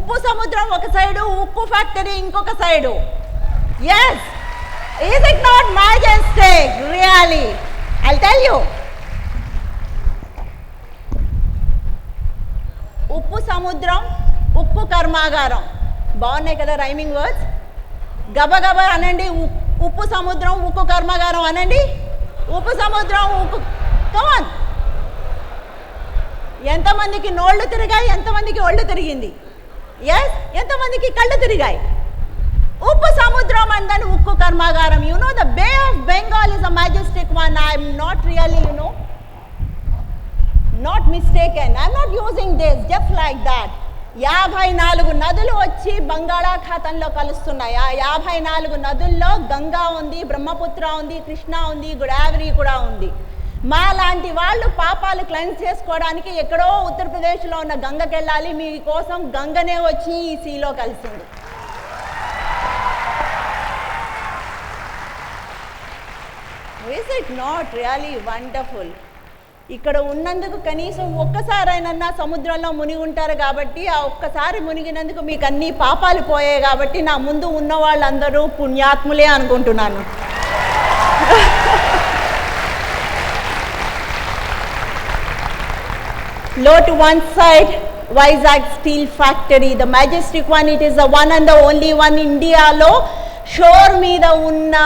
ఉప్పు సముద్రం ఒక సైడు, ఉక్కు ఫ్యాక్టరీ ఇంకొక side. Yes, is it not majestic? Really, I'll tell you. ఉప్పు సముద్రం, ఉక్కు కర్మాగారం, బాగున్నాయి కదా రైమింగ్ వర్డ్స్. గబగబా అనండి, ఉప్పు సముద్రం ఉక్కు కర్మాగారం అనండి. ఉప్పు సముద్రం ఉక్కు, కమాన్. ఎంతమందికి నోళ్ళు తిరిగాయి, ఎంతమందికి ఒళ్ళు తిరిగింది? ఎస్, ఎంతమందికి కళ్ళు తిరిగాయి? ఉప్పు సముద్రం అండ్ దెన్ ఉక్కు కర్మాగారం. You know the bay of Bengal is a majestic one. I am not really, not mistaken. I am not using this just like that. 54 నదులు వచ్చి బంగాళాఖాతంలో కలుస్తున్నాయి. ఆ 54 నదుల్లో గంగా ఉంది, బ్రహ్మపుత్ర ఉంది, కృష్ణ ఉంది, గోదావరి కూడా ఉంది. మా లాంటి వాళ్ళు పాపాలు క్లెన్స్ చేసుకోవడానికి ఎక్కడో ఉత్తరప్రదేశ్లో ఉన్న గంగకి వెళ్ళాలి. మీకోసం గంగనే వచ్చి ఈ సీలో కలిసింది. Is it not really wonderful? ఇక్కడ ఉన్నందుకు కనీసం ఒక్కసారైనా సముద్రంలో మునిగి ఉంటారు కాబట్టి, ఆ ఒక్కసారి మునిగినందుకు మీకు అన్ని పాపాలు పోయాయి కాబట్టి నా ముందు ఉన్న వాళ్ళందరూ పుణ్యాత్ములే అనుకుంటున్నాను. Low to one side, Vizag Steel Factory, the majestic one. It is the one and the only one India lo shore meeda unna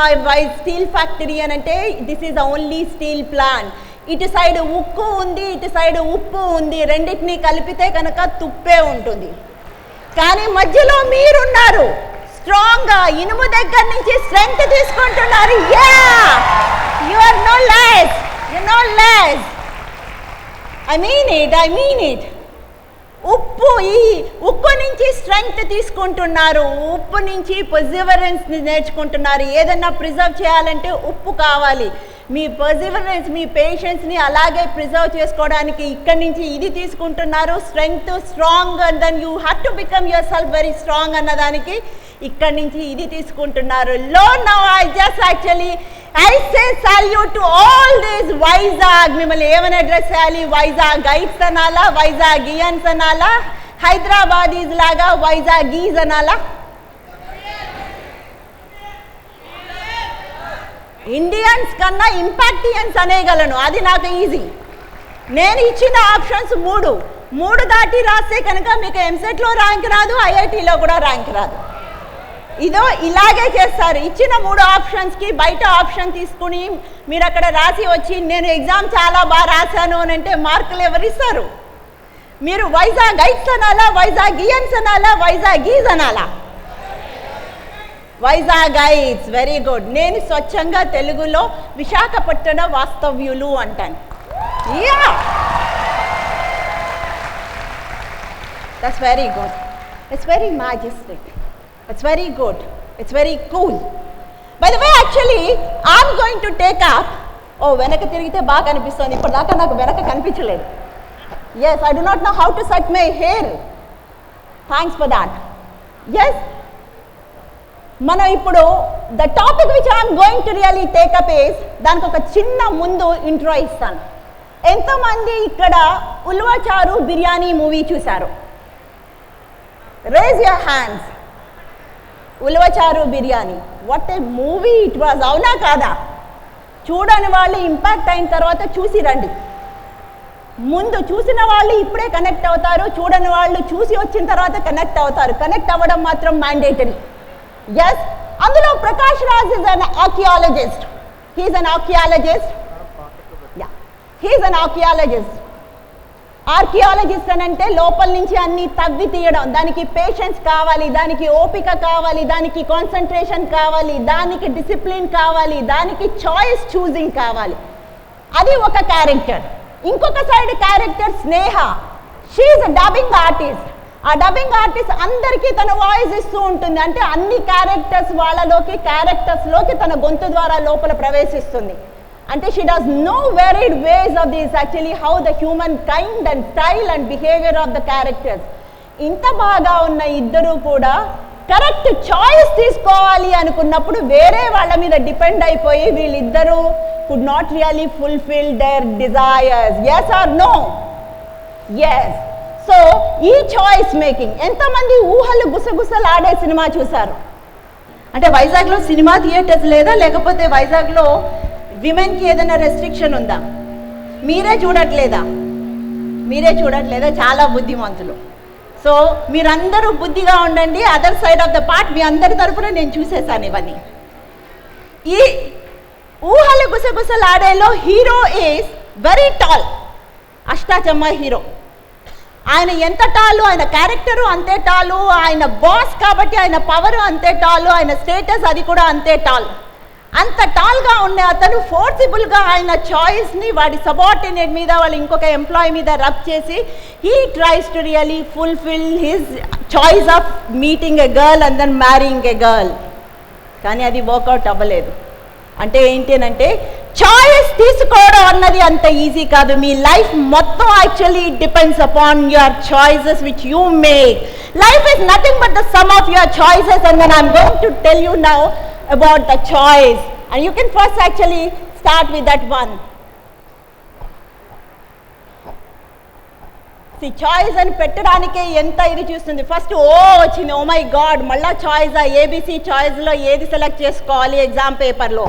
steel factory anante this is the only steel plant. ఇటు side ఉక్కు ఉంది, ఇటు side ఉప్పు ఉంది. రెండింటినీ కలిపితే కనుక తుప్పే ఉంటుంది. కానీ మధ్యలో మీరున్నారు, స్ట్రాంగ్గా ఇనుము దగ్గర నుంచి స్ట్రెంగ్త్ తీసుకుంటున్నారు. You are no less, I mean it. ఈ ఉప్పు నుంచి స్ట్రెంగ్త్ తీసుకుంటున్నారు, ఉప్పు నుంచి పర్సివరెన్స్ నేర్చుకుంటున్నారు. ఏదన్నా ప్రిజర్వ్ చేయాలంటే ఉప్పు కావాలి. మీ పర్సివరెన్స్, మీ పేషెన్స్ని అలాగే ప్రిజర్వ్ చేసుకోవడానికి ఇక్కడి నుంచి ఇది తీసుకుంటున్నారు. Strength, strong, and then you have to become yourself very strong అన్నదానికి ఇక్కడి నుంచి ఇది తీసుకుంటున్నారు. I say salute to all these Vizag. మిమ్మల్ని ఏమని అడ్రస్ చేయాలి? వైజాగ్ గైడ్స్ అనాలా, వైజాగియన్స్ అనాలా, హైదరాబాదీస్ లాగా వైజాగీస్ అనాలా? ఇండియన్స్ కన్నా ఇంపాక్టియన్స్ అనేయగలను, అది నాకు ఈజీ. నేను ఇచ్చిన ఆప్షన్స్ మూడు దాటి రాస్తే కనుక మీకు ఎంసెట్లో ర్యాంక్ రాదు, ఐఐటీలో కూడా ర్యాంక్ రాదు. ఇదో ఇలాగే చేస్తారు. ఇచ్చిన 3 ఆప్షన్స్కి బయట ఆప్షన్ తీసుకుని మీరు అక్కడ రాసి వచ్చి నేను ఎగ్జామ్ చాలా బాగా రాశాను అని అంటే మార్కులు ఎవరిస్తారు? మీరు వైజాగ్ గైడ్స్ అనాలా, వైజాగియన్స్ అనాలా, వైజాగీస్ అనాలా? Vizag guides, very good. నేను స్వచ్ఛంగా తెలుగులో విశాఖపట్టణ వాస్తవ్యులు అంటాను. That's very good. It's very majestic. It's very good. It's very cool. By the way, actually, I'm going to take up. Oh, వెనక తిరిగితే బాగా కనిపిస్తుంది. ఇప్పటిదాకా నాకు వెనక కనిపించలేదు. Yes, I do not know how to set my hair. Thanks for that. Yes. మనం ఇప్పుడు the topic which I am going to really take up is, దానికి ఒక చిన్న ముందు ఇంట్రో ఇస్తాను. ఎంతమంది ఇక్కడ ఉల్వచారు బిర్యానీ మూవీ చూశారు? Raise your hands. Ulavacharu Biryani, what a movie it was, అవునా కాదా? చూడని వాళ్ళు ఇంపాక్ట్ అయిన తర్వాత చూసి రండి. ముందు చూసిన వాళ్ళు ఇప్పుడే కనెక్ట్ అవుతారు, చూడని వాళ్ళు చూసి వచ్చిన తర్వాత కనెక్ట్ అవుతారు. కనెక్ట్ అవ్వడం మాత్రం మ్యాండేటరీ. ఎస్, అందులో Prakash Raj is an archaeologist. He is an archaeologist. He is an archaeologist. Archaeologist అని అంటే లోపల నుంచి అన్ని తవ్వి తీయడం. దానికి పేషెన్స్ కావాలి, దానికి ఓపిక కావాలి, దానికి కాన్సన్ట్రేషన్ కావాలి, దానికి డిసిప్లిన్ కావాలి, దానికి చాయిస్ చూసింగ్ కావాలి. అది ఒక క్యారెక్టర్. ఇంకొక side character Sneha. She is a dubbing artist. ఆ డబ్బింగ్ ఆర్టిస్ట్ అందరికీ తన వాయిస్ ఇస్తూ ఉంటుంది. అంటే అన్ని క్యారెక్టర్స్లోకి తన గొంతు ద్వారా లోపల ప్రవేశిస్తుంది. అంటే she does know varied ways of this actually how the human kind and style and behavior of the characters. ఇంత బాగా ఉన్న ఇద్దరు కూడా కరెక్ట్ చాయిస్ తీసుకోవాలి అనుకున్నప్పుడు వేరే వాళ్ళ మీద డిపెండ్ అయిపోయి వీళ్ళిద్దరూ could not really fulfill their desires. Yes or no? Yes. So ఈ చాయిస్ మేకింగ్, ఎంతమంది ఊహలు గుసగుసలాడే సినిమా చూశారు? అంటే వైజాగ్లో సినిమా థియేటర్స్ లేదా, లేకపోతే వైజాగ్లో విమెన్కి ఏదైనా రెస్ట్రిక్షన్ ఉందా? మీరే చూడట్లేదా? చాలా బుద్ధిమంతులు. సో మీరందరూ బుద్ధిగా ఉండండి. Other side of the part మీ అందరి తరపున నేను చూసేసాను ఇవన్నీ. ఈ ఊహలు గుసగుసలాడేలో hero is very tall, Ashta Chamma hero. ఆయన ఎంత టాలు, ఆయన క్యారెక్టరు అంతే టాలు, ఆయన బాస్ కాబట్టి ఆయన పవర్ అంతే టాలు, ఆయన స్టేటస్ అది కూడా అంతే టాల్. అంత టాల్గా ఉన్న అతను ఫోర్సిబుల్గా ఆయన చాయిస్ని వాడి సబార్డినేట్ మీద, వాళ్ళ ఇంకొక ఎంప్లాయీ మీద రబ్ చేసి he tries to really fulfil his choice of meeting a girl and then marrying a girl. కానీ అది వర్కౌట్ అవ్వలేదు. అంటే ఏంటి అంటే చాయిస్ తీసుకోవడం అన్నది అంత ఈజీ కాదు. మీ లైఫ్ మొత్తం actually depends upon your choices which you make. Life is nothing but the sum of your choices and then I'm going to tell you now about the choice, and you can first actually start with that one. See, choice అని పెట్టడానికే ఎంత ఇది చూస్తుంది. First వచ్చింది, ఓ my God మళ్ళా choice, ABC చాయిస్లో ఏది select చేసుకోవాలి exam పేపర్లో.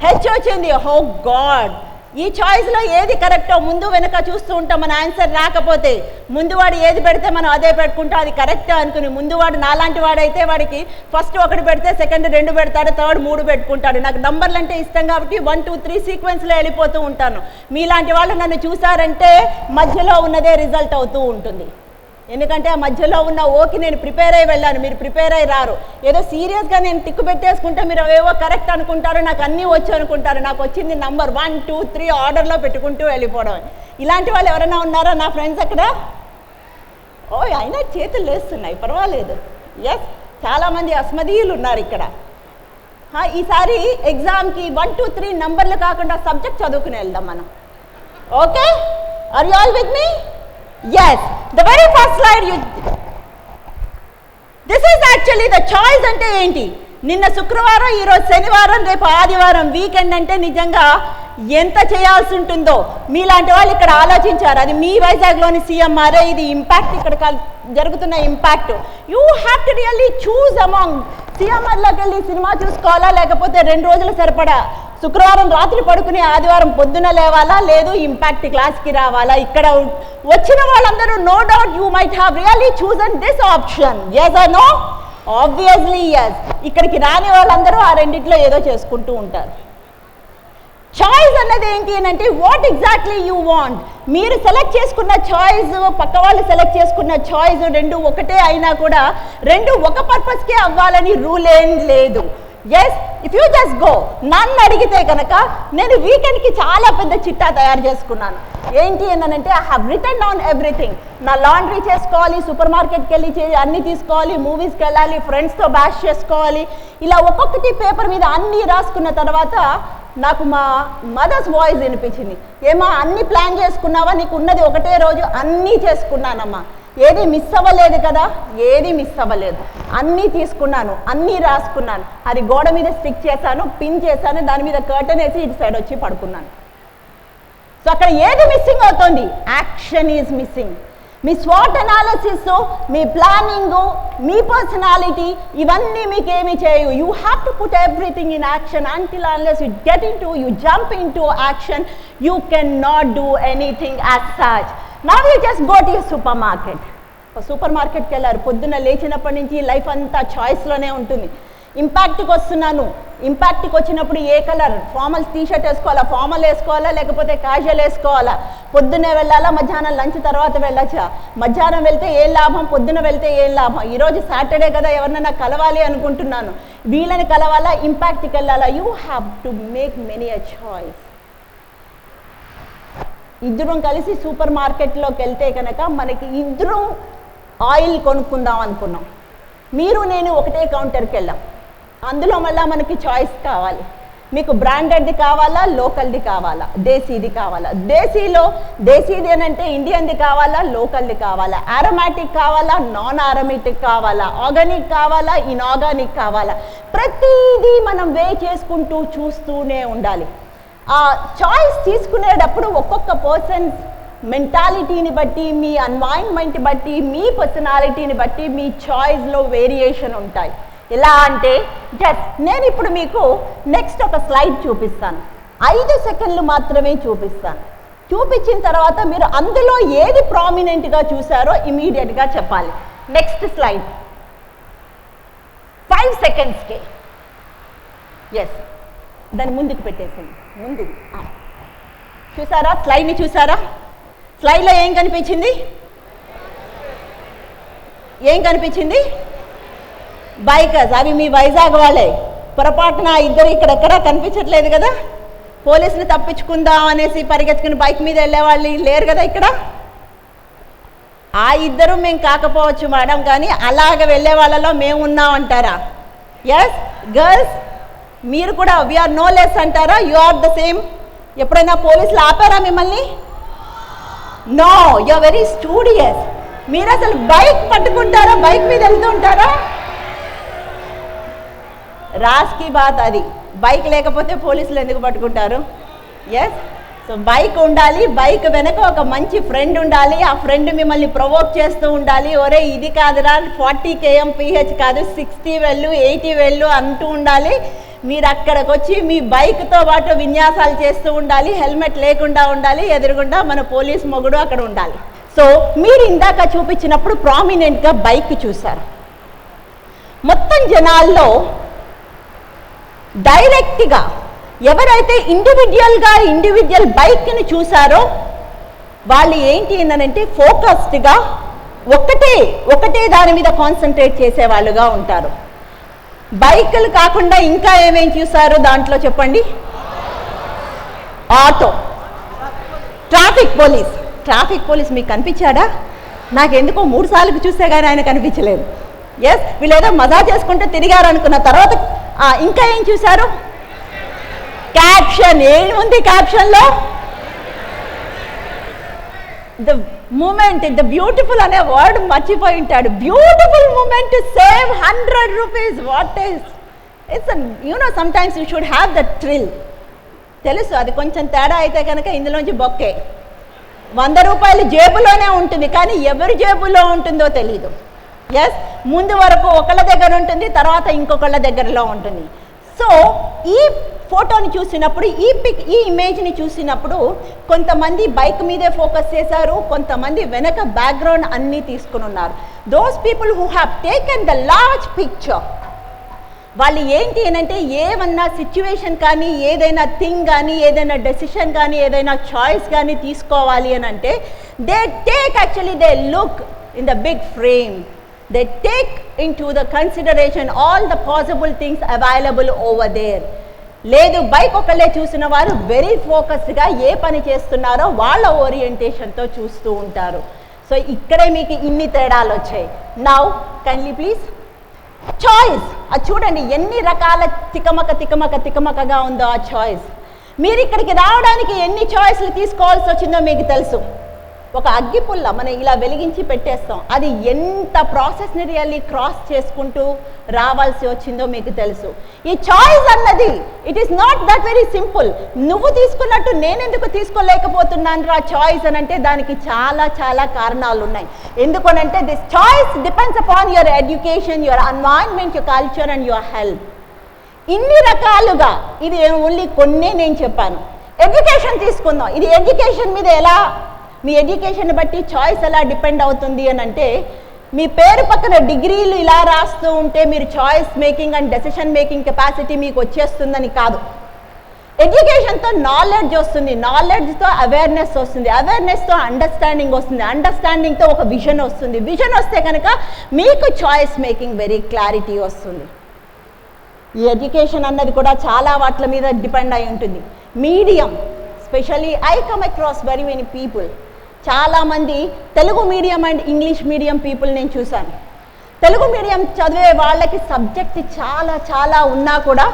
హెచ్ వచ్చింది, ఓ గాడ్ ఈ చాయిస్లో ఏది కరెక్టో ముందు వెనక చూస్తూ ఉంటాం. మన ఆన్సర్ రాకపోతే ముందువాడు ఏది పెడితే మనం అదే పెట్టుకుంటాం, అది కరెక్ట్ అనుకుని. ముందువాడు నాలాంటి వాడైతే వాడికి ఫస్ట్ 1 పెడితే సెకండ్ 2 పెడతాడు, థర్డ్ 3 పెట్టుకుంటాడు. నాకు నంబర్లు అంటే ఇష్టం కాబట్టి 1 2 3 సీక్వెన్స్లో వెళ్ళిపోతూ ఉంటాను. మీలాంటి వాళ్ళు నన్ను చూసారంటే మధ్యలో ఉన్నదే రిజల్ట్ అవుతూ ఉంటుంది. ఎందుకంటే ఆ మధ్యలో ఉన్న ఓకి నేను ప్రిపేర్ అయ్యి వెళ్ళాను, మీరు ప్రిపేర్ అయ్యి రారు. ఏదో సీరియస్గా నేను టిక్కు పెట్టేసుకుంటే మీరు అవేవో కరెక్ట్ అనుకుంటారు, నాకు అన్నీ వచ్చు అనుకుంటారు. నాకు వచ్చింది నంబర్ 1 2 3 ఆర్డర్లో పెట్టుకుంటూ వెళ్ళిపోవడం. ఇలాంటి వాళ్ళు ఎవరైనా ఉన్నారా నా ఫ్రెండ్స్ అక్కడ? అయినా చేతులు లేస్తున్నాయి, పర్వాలేదు. ఎస్, చాలామంది అస్మదీయులు ఉన్నారు ఇక్కడ. ఈసారి ఎగ్జామ్కి 1 2 3 నంబర్లు కాకుండా సబ్జెక్ట్ చదువుకుని వెళ్దాం మనం. Okay, are you all with me? Yes, the very first slide this is actually the choice అంటే ఏంటి? నిన్న శుక్రవారం, ఈరోజు శనివారం, రేపు ఆదివారం, వీకెండ్ అంటే నిజంగా ఎంత చేయాల్సి ఉంటుందో మీలాంటి వాళ్ళు ఇక్కడ ఆలోచించారు. అది మీ వైజాగ్లోని సీఎంఆర్ఏ, ఇది ఇంపాక్ట్, ఇక్కడ జరుగుతున్న impact. You have to really choose among. సీఎంఆర్లోకి వెళ్ళి సినిమా చూసుకోవాలా, లేకపోతే 2 రోజులు సరిపడా శుక్రవారం రాత్రి పడుకుని ఆదివారం పొద్దున లేవాలా, లేదు ఇంపాక్ట్ క్లాస్కి రావాలా? ఇక్కడ వచ్చిన వాళ్ళందరూ no doubt you might have really chosen this option. Yes or no? Obviously yes. ఇక్కడికి రాని వాళ్ళందరూ ఆ రెండిట్లో ఏదో చేసుకుంటూ ఉంటారు. చాయిస్ అన్నది ఏంటి అంటే వాట్ ఎగ్జాక్ట్లీ యూ వాంట్. మీరు సెలెక్ట్ చేసుకున్న చాయిస్, పక్క వాళ్ళు సెలెక్ట్ చేసుకున్న చాయిస్ 2 ఒకటే అయినా కూడా 2 ఒక పర్పస్కే అవ్వాలని రూల్ ఏం లేదు. Yes, if you just go. నన్ను అడిగితే కనుక నేను వీకెండ్కి చాలా పెద్ద చిట్టా తయారు చేసుకున్నాను. ఏంటి అంటే I have return down everything. నా లాండ్రీ చేసుకోవాలి, సూపర్ మార్కెట్కి వెళ్ళి అన్నీ తీసుకోవాలి, మూవీస్కి వెళ్ళాలి, ఫ్రెండ్స్తో బ్యాష్ చేసుకోవాలి. ఇలా ఒక్కొక్కటి పేపర్ మీద అన్నీ రాసుకున్న తర్వాత నాకు మా మదర్స్ వాయిస్ వినిపించింది. ఏమా అన్నీ ప్లాన్ చేసుకున్నావా? నీకు ఉన్నది ఒకటే రోజు, అన్నీ చేసుకున్నానమ్మా. ఏది మిస్ అవ్వలేదు కదా? ఏది మిస్ అవ్వలేదు, అన్నీ తీసుకున్నాను, అన్నీ రాసుకున్నాను. అది గోడ మీద స్టిక్ చేశాను, పిన్ చేశాను, దాని మీద కర్టన్ వేసి ఇటు సైడ్ వచ్చి పడుకున్నాను. సో అక్కడ ఏది మిస్సింగ్ అవుతుంది? Action is missing. Me swat analysis, me planning, me personality ఇవన్నీ మీకేమీ చేయవు. You have to put everything in action. Until unless you get in to, you jump in to action, you can not do anything as such. Now you just go to your supermarket. Super మార్కెట్కి వెళ్ళారు, పొద్దున్న లేచినప్పటి నుంచి life అంతా చాయిస్లోనే ఉంటుంది. ఇంపాక్ట్కి వస్తున్నాను, ఇంపాక్ట్కి వచ్చినప్పుడు ఏ colour formal T shirt వేసుకోవాలా, ఫార్మల్ వేసుకోవాలా, లేకపోతే క్యాజువల్ వేసుకోవాలా, పొద్దున్నే వెళ్ళాలా, మధ్యాహ్నం లంచ్ తర్వాత వెళ్ళచ్చా, మధ్యాహ్నం వెళ్తే ఏం లాభం, పొద్దున వెళ్తే ఏం లాభం. ఈరోజు సాటర్డే కదా, ఎవరినైనా కలవాలి అనుకుంటున్నాను, వీళ్ళని కలవాలా, ఇంపాక్ట్కి వెళ్ళాలా. You have to make many a choice. ఇద్దరం కలిసి సూపర్ మార్కెట్లోకి వెళ్తే కనుక మనకి ఇద్దరం ఆయిల్ కొనుక్కుందాం అనుకున్నాం. మీరు నేను ఒకటే కౌంటర్కి వెళ్ళాం. అందులో మళ్ళీ మనకి చాయిస్ కావాలి. మీకు బ్రాండెడ్ది కావాలా, లోకల్ది కావాలా, దేశీది కావాలా. దేశీది అని అంటే ఇండియన్ది కావాలా, లోకల్ది కావాలా, ఆరోమాటిక్ కావాలా, నాన్ ఆరోమాటిక్ కావాలా, ఆర్గానిక్ కావాలా, ఇన్ఆర్గానిక్ కావాలా. ప్రతిదీ మనం వే చేసుకుంటూ చూస్తూనే ఉండాలి. ఆ చాయిస్ తీసుకునేటప్పుడు ఒక్కొక్క పర్సన్ మెంటాలిటీని బట్టి, మీ ఎన్వైరన్మెంట్ బట్టి, మీ పర్సనాలిటీని బట్టి మీ చాయిస్లో వేరియేషన్ ఉంటాయి. ఎలా అంటే నేను ఇప్పుడు మీకు నెక్స్ట్ ఒక స్లైడ్ చూపిస్తాను. 5 సెకండ్లు మాత్రమే చూపిస్తాను. చూపించిన తర్వాత మీరు అందులో ఏది ప్రామినెంట్గా చూసారో ఇమీడియట్గా చెప్పాలి. Next slide 5 సెకండ్స్కి. ఎస్, దాన్ని ముందుకు పెట్టేసింది. ముందు చూసారా? స్లైడ్ని చూసారా? స్లైడ్లో ఏం కనిపించింది? ఏం కనిపించింది? బైకర్స్. అవి మీ వైజాగ్ వాళ్ళే. పొరపాటున ఇద్దరు ఇక్కడెక్కడా కనిపించట్లేదు కదా. పోలీసులు తప్పించుకుందాం అనేసి పరిగెత్తుకుని బైక్ మీద వెళ్ళే వాళ్ళు లేరు కదా ఇక్కడ. ఆ ఇద్దరు మేము కాకపోవచ్చు మేడం, కానీ అలాగ వెళ్ళే వాళ్ళలో మేము ఉన్నాం అంటారా? ఎస్ గర్ల్స్, మీరు కూడా వీఆర్ నో లెస్ అంటారా? You are the same. ఎప్పుడైనా పోలీసులు ఆపారా మిమ్మల్ని? No, you are very studious. మీరు అసలు బైక్ పట్టుకుంటారా? బైక్ మీద వెళ్తూ ఉంటారా? రాజ్కి బాత్ అది. బైక్ లేకపోతే పోలీసులు ఎందుకు పట్టుకుంటారు? ఎస్, సో బైక్ ఉండాలి. బైక్ వెనక ఒక మంచి ఫ్రెండ్ ఉండాలి. ఆ ఫ్రెండ్ మిమ్మల్ని ప్రొవోక్ చేస్తూ ఉండాలి. ఒరే ఇది కాదురా, 40 kmph కాదు 60 వెళ్ళు 80 వెళ్ళు అంటూ ఉండాలి. మీరు అక్కడికి వచ్చి మీ బైక్తో పాటు విన్యాసాలు చేస్తూ ఉండాలి. హెల్మెట్ లేకుండా ఉండాలి. ఎదురుగుండా మన పోలీస్ మొగుడు అక్కడ ఉండాలి. సో మీరు ఇందాక చూపించినప్పుడు ప్రామినెంట్గా బైక్ చూశారు. మొత్తం జనాల్లో డైరెక్ట్గా ఎవరైతే ఇండివిజువల్ బైక్ని చూసారో వాళ్ళు ఏంటి అనంటే ఫోకస్డ్గా ఒకటే దాని మీద కాన్సన్ట్రేట్ చేసేవాళ్ళుగా ఉంటారు. బైకులు కాకుండా ఇంకా ఏమేం చూసారు దాంట్లో చెప్పండి? ఆటో, ట్రాఫిక్ పోలీస్ మీకు కనిపించాడా? నాకెందుకో 3 సార్లు చూస్తే కానీ ఆయన కనిపించలేదు. ఎస్, వీళ్ళేదో మజా చేసుకుంటూ తిరిగారు అనుకున్న తర్వాత ఇంకా ఏం చూశారు? క్యాప్షన్. ఏముంది క్యాప్షన్లో? ద మూమెంట్, ద బ్యూటిఫుల్ అనే వర్డ్ మర్చిపోయి ఉంటాడు. Beautiful moment to save 100 rupees. What is it's sometimes you should have the thrill. తెలుసు అది కొంచెం తేడా అయితే కనుక ఇందులోంచి బొక్కే. 100 రూపాయలు జేబులోనే ఉంటుంది, కానీ ఎవరి జేబులో ఉంటుందో తెలీదు. ఎస్, ముందు వరకు ఒకళ్ళ దగ్గర ఉంటుంది, తర్వాత ఇంకొకళ్ళ దగ్గరలో ఉంటుంది. సో ఈ ఫోటోని చూసినప్పుడు, ఈ ఇమేజ్ని చూసినప్పుడు కొంతమంది బైక్ మీదే ఫోకస్ చేశారు, కొంతమంది వెనక బ్యాక్గ్రౌండ్ అన్నీ తీసుకుని ఉన్నారు. Those people who have taken the large picture, వాళ్ళు ఏంటి అనంటే ఏమన్నా సిచ్యువేషన్ కానీ, ఏదైనా థింగ్ కానీ, ఏదైనా డెసిషన్ కానీ, ఏదైనా చాయిస్ కానీ తీసుకోవాలి అని అంటే they take actually they look in the big frame. They take into the consideration all the possible things available over there. లేదు, బైక్ ఒకళ్ళే చూసిన వారు వెరీ ఫోకస్డ్గా ఏ పని చేస్తున్నారో వాళ్ళ ఓరియంటేషన్తో చూస్తూ ఉంటారు. సో ఇక్కడే మీకు ఇన్ని తేడాలు వచ్చాయి. Now kindly please choice. అది చూడండి ఎన్ని రకాల తికమకగా ఉందో ఆ చాయిస్. మీరు ఇక్కడికి రావడానికి ఎన్ని చాయిస్లు తీసుకోవాల్సి వచ్చిందో మీకు తెలుసు. ఒక అగ్గిపుల్ల మనం ఇలా వెలిగించి పెట్టేస్తాం, అది ఎంత ప్రాసెస్ని రియల్లీ క్రాస్ చేసుకుంటూ రావాల్సి వచ్చిందో మీకు తెలుసు. ఈ చాయిస్ అన్నది it is not that very simple. నువ్వు తీసుకున్నట్టు నేనెందుకు తీసుకోలేకపోతున్నాను రా చాయిస్ అని అంటే దానికి చాలా కారణాలు ఉన్నాయి. ఎందుకనంటే this choice depends upon your education, your environment, your culture and your health. ఇన్ని రకాలుగా, ఇది ఓన్లీ కొన్నే నేను చెప్పాను. ఎడ్యుకేషన్ తీసుకుందాం. ఇది ఎడ్యుకేషన్ మీద ఎలా, మీ ఎడ్యుకేషన్ బట్టి చాయిస్ ఎలా డిపెండ్ అవుతుంది అని అంటే, మీ పేరు పక్కన డిగ్రీలు ఇలా రాస్తూ ఉంటే మీరు choice making and decision making capacity మీకు వచ్చేస్తుందని కాదు. ఎడ్యుకేషన్తో నాలెడ్జ్ వస్తుంది, నాలెడ్జ్తో అవేర్నెస్ వస్తుంది, అవేర్నెస్తో అండర్స్టాండింగ్ వస్తుంది, అండర్స్టాండింగ్తో ఒక విజన్ వస్తుంది, విజన్ వస్తే కనుక మీకు చాయిస్ మేకింగ్ వెరీ క్లారిటీ వస్తుంది. ఈ ఎడ్యుకేషన్ అన్నది కూడా చాలా వాటి మీద డిపెండ్ అయి ఉంటుంది. Medium, specially I come across very many people, చాలామంది Telugu medium and English medium people నేను చూశాను. తెలుగు మీడియం చదివే వాళ్ళకి సబ్జెక్ట్ చాలా ఉన్నా కూడా